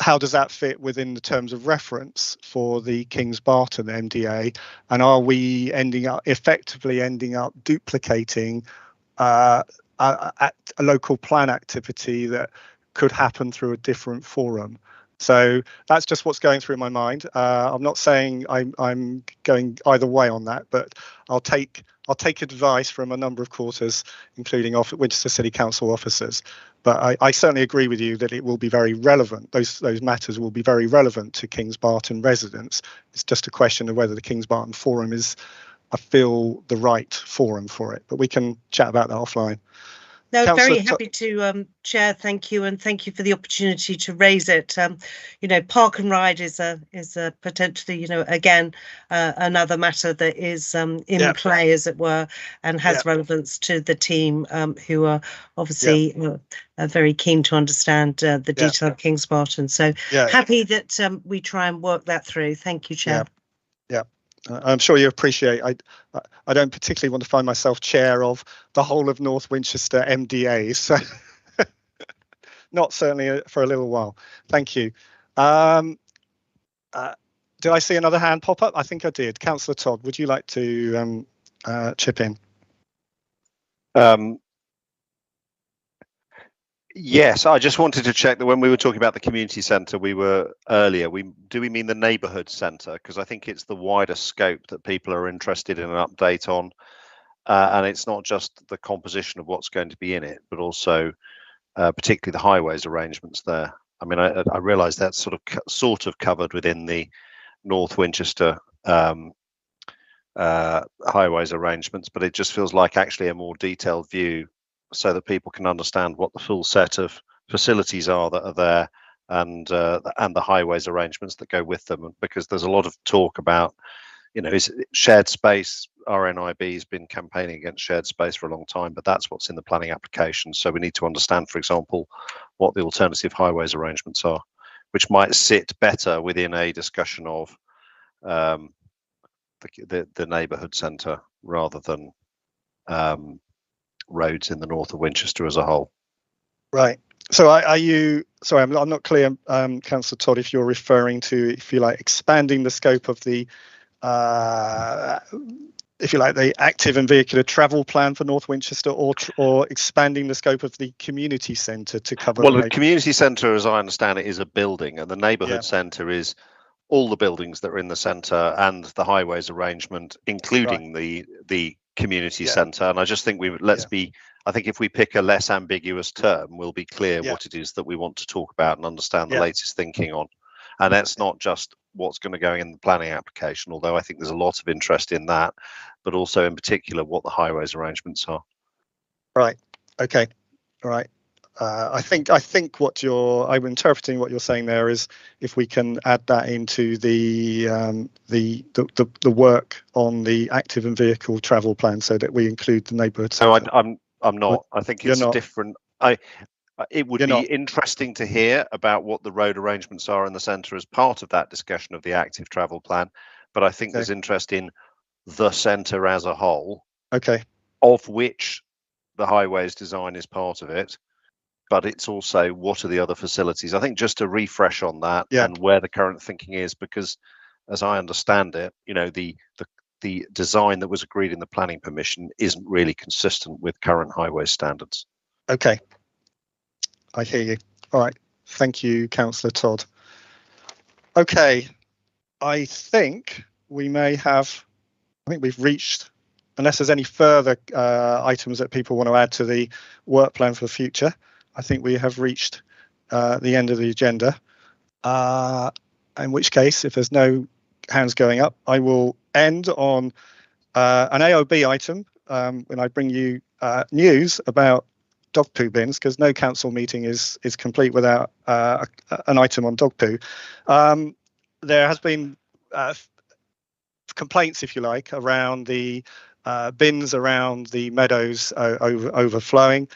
how does that fit within the terms of reference for the Kings Barton MDA, and are we effectively ending up duplicating a local plan activity that could happen through a different forum? So that's just what's going through my mind. I'm not saying I'm going either way on that, but I'll take advice from a number of quarters, including Winchester City Council officers. But I certainly agree with you that it will be very relevant. Those matters will be very relevant to Kings Barton residents. It's just a question of whether the Kings Barton Forum is, I feel, the right forum for it. But we can chat about that offline. No, Councillor very happy to chair. Thank you, and thank you for the opportunity to raise it. You know, Park and Ride is a potentially, you know, again another matter that is in play, as it were, and has relevance to the team who are obviously very keen to understand the detail of Kings Barton. So happy that we try and work that through. Thank you, Chair. Yeah. I'm sure you appreciate I don't particularly want to find myself chair of the whole of North Winchester MDA, so not certainly for a little while. Thank you. Did I see another hand pop up? I think I did. Councillor Todd, would you like to chip in? Yes, I just wanted to check that when we were talking about the community centre, we mean the neighbourhood centre? Because I think it's the wider scope that people are interested in an update on, and it's not just the composition of what's going to be in it, but also particularly the highways arrangements there. I mean, I realise that's sort of covered within the North Winchester highways arrangements, but it just feels like actually a more detailed view, so that people can understand what the full set of facilities are that are there, and the highways arrangements that go with them. Because there's a lot of talk about, you know, is shared space. RNIB has been campaigning against shared space for a long time, but that's what's in the planning application. So we need to understand, for example, what the alternative highways arrangements are, which might sit better within a discussion of the neighbourhood centre rather than roads in the north of Winchester as a whole. Right. So are you, sorry, I'm not clear, Councillor Todd, if you're referring to, if you like, expanding the scope of the, if you like, the active and vehicular travel plan for North Winchester, or expanding the scope of the community centre to cover? Well, the community centre, as I understand it, is a building, and the neighbourhood centre is all the buildings that are in the centre and the highways arrangement, including the community centre. And I just think I think if we pick a less ambiguous term, we'll be clear what it is that we want to talk about and understand the latest thinking on. And that's not just what's going to go in the planning application, although I think there's a lot of interest in that, but also in particular what the highways arrangements are. Right. Okay. All right. I think I'm interpreting what you're saying there is if we can add that into the work on the active and vehicle travel plan, so that we include the neighbourhood. So I'm not. I think it's different. It would be interesting to hear about what the road arrangements are in the centre as part of that discussion of the active travel plan, but I think there's interest in the centre as a whole. Okay. Of which the highways design is part of it. but it's also what are the other facilities. I think just to refresh on that Yeah. and where the current thinking is, because as I understand it, you know, the design that was agreed in the planning permission isn't really consistent with current highway standards. Okay, I hear you. All right, thank you, Councillor Todd. Okay, I think we may have, I think we've reached, unless there's any further items that people want to add to the work plan for the future, I think we have reached the end of the agenda. In which case, if there's no hands going up, I will end on an AOB item when I bring you news about dog poo bins, because no council meeting is complete without an item on dog poo. There has been complaints, if you like, around the bins around the meadows overflowing,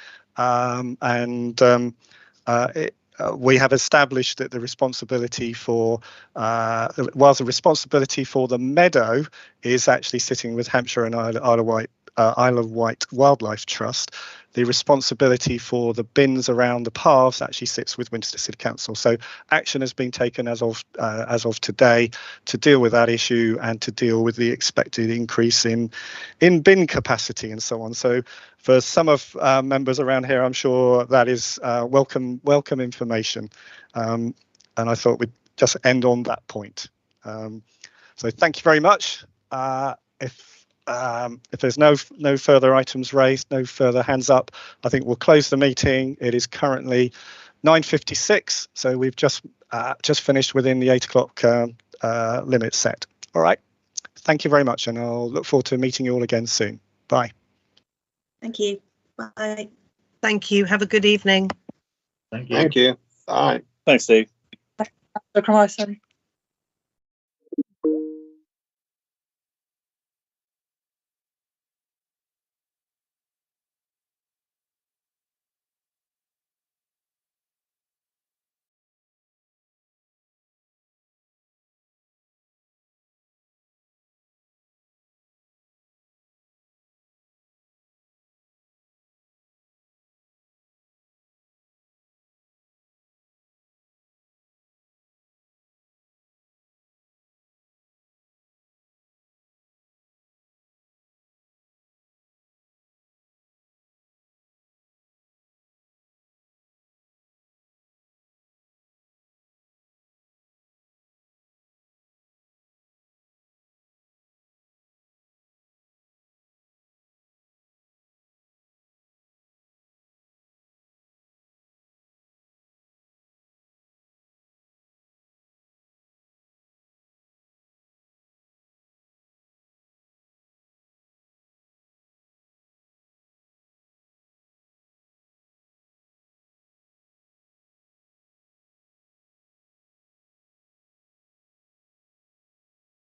we have established that the responsibility for, whilst the responsibility for the meadow is actually sitting with Hampshire and Isle of Wight Wildlife Trust, the responsibility for the bins around the paths actually sits with Winchester City Council. So action has been taken as of today to deal with that issue and to deal with the expected increase in bin capacity and so on. So for some of members around here, I'm sure that is welcome information. And I thought we'd just end on that point. So thank you very much. If there's no further items raised, no further hands up, I think we'll close the meeting. It is currently 9:56, so we've just finished within the 8 o'clock limit set. All right, thank you very much, and I'll look forward to meeting you all again soon. Bye. Thank you. Bye. Thank you. Have a good evening. Thank you. Thank you. Bye. Thanks, Steve. Dr. Morrison.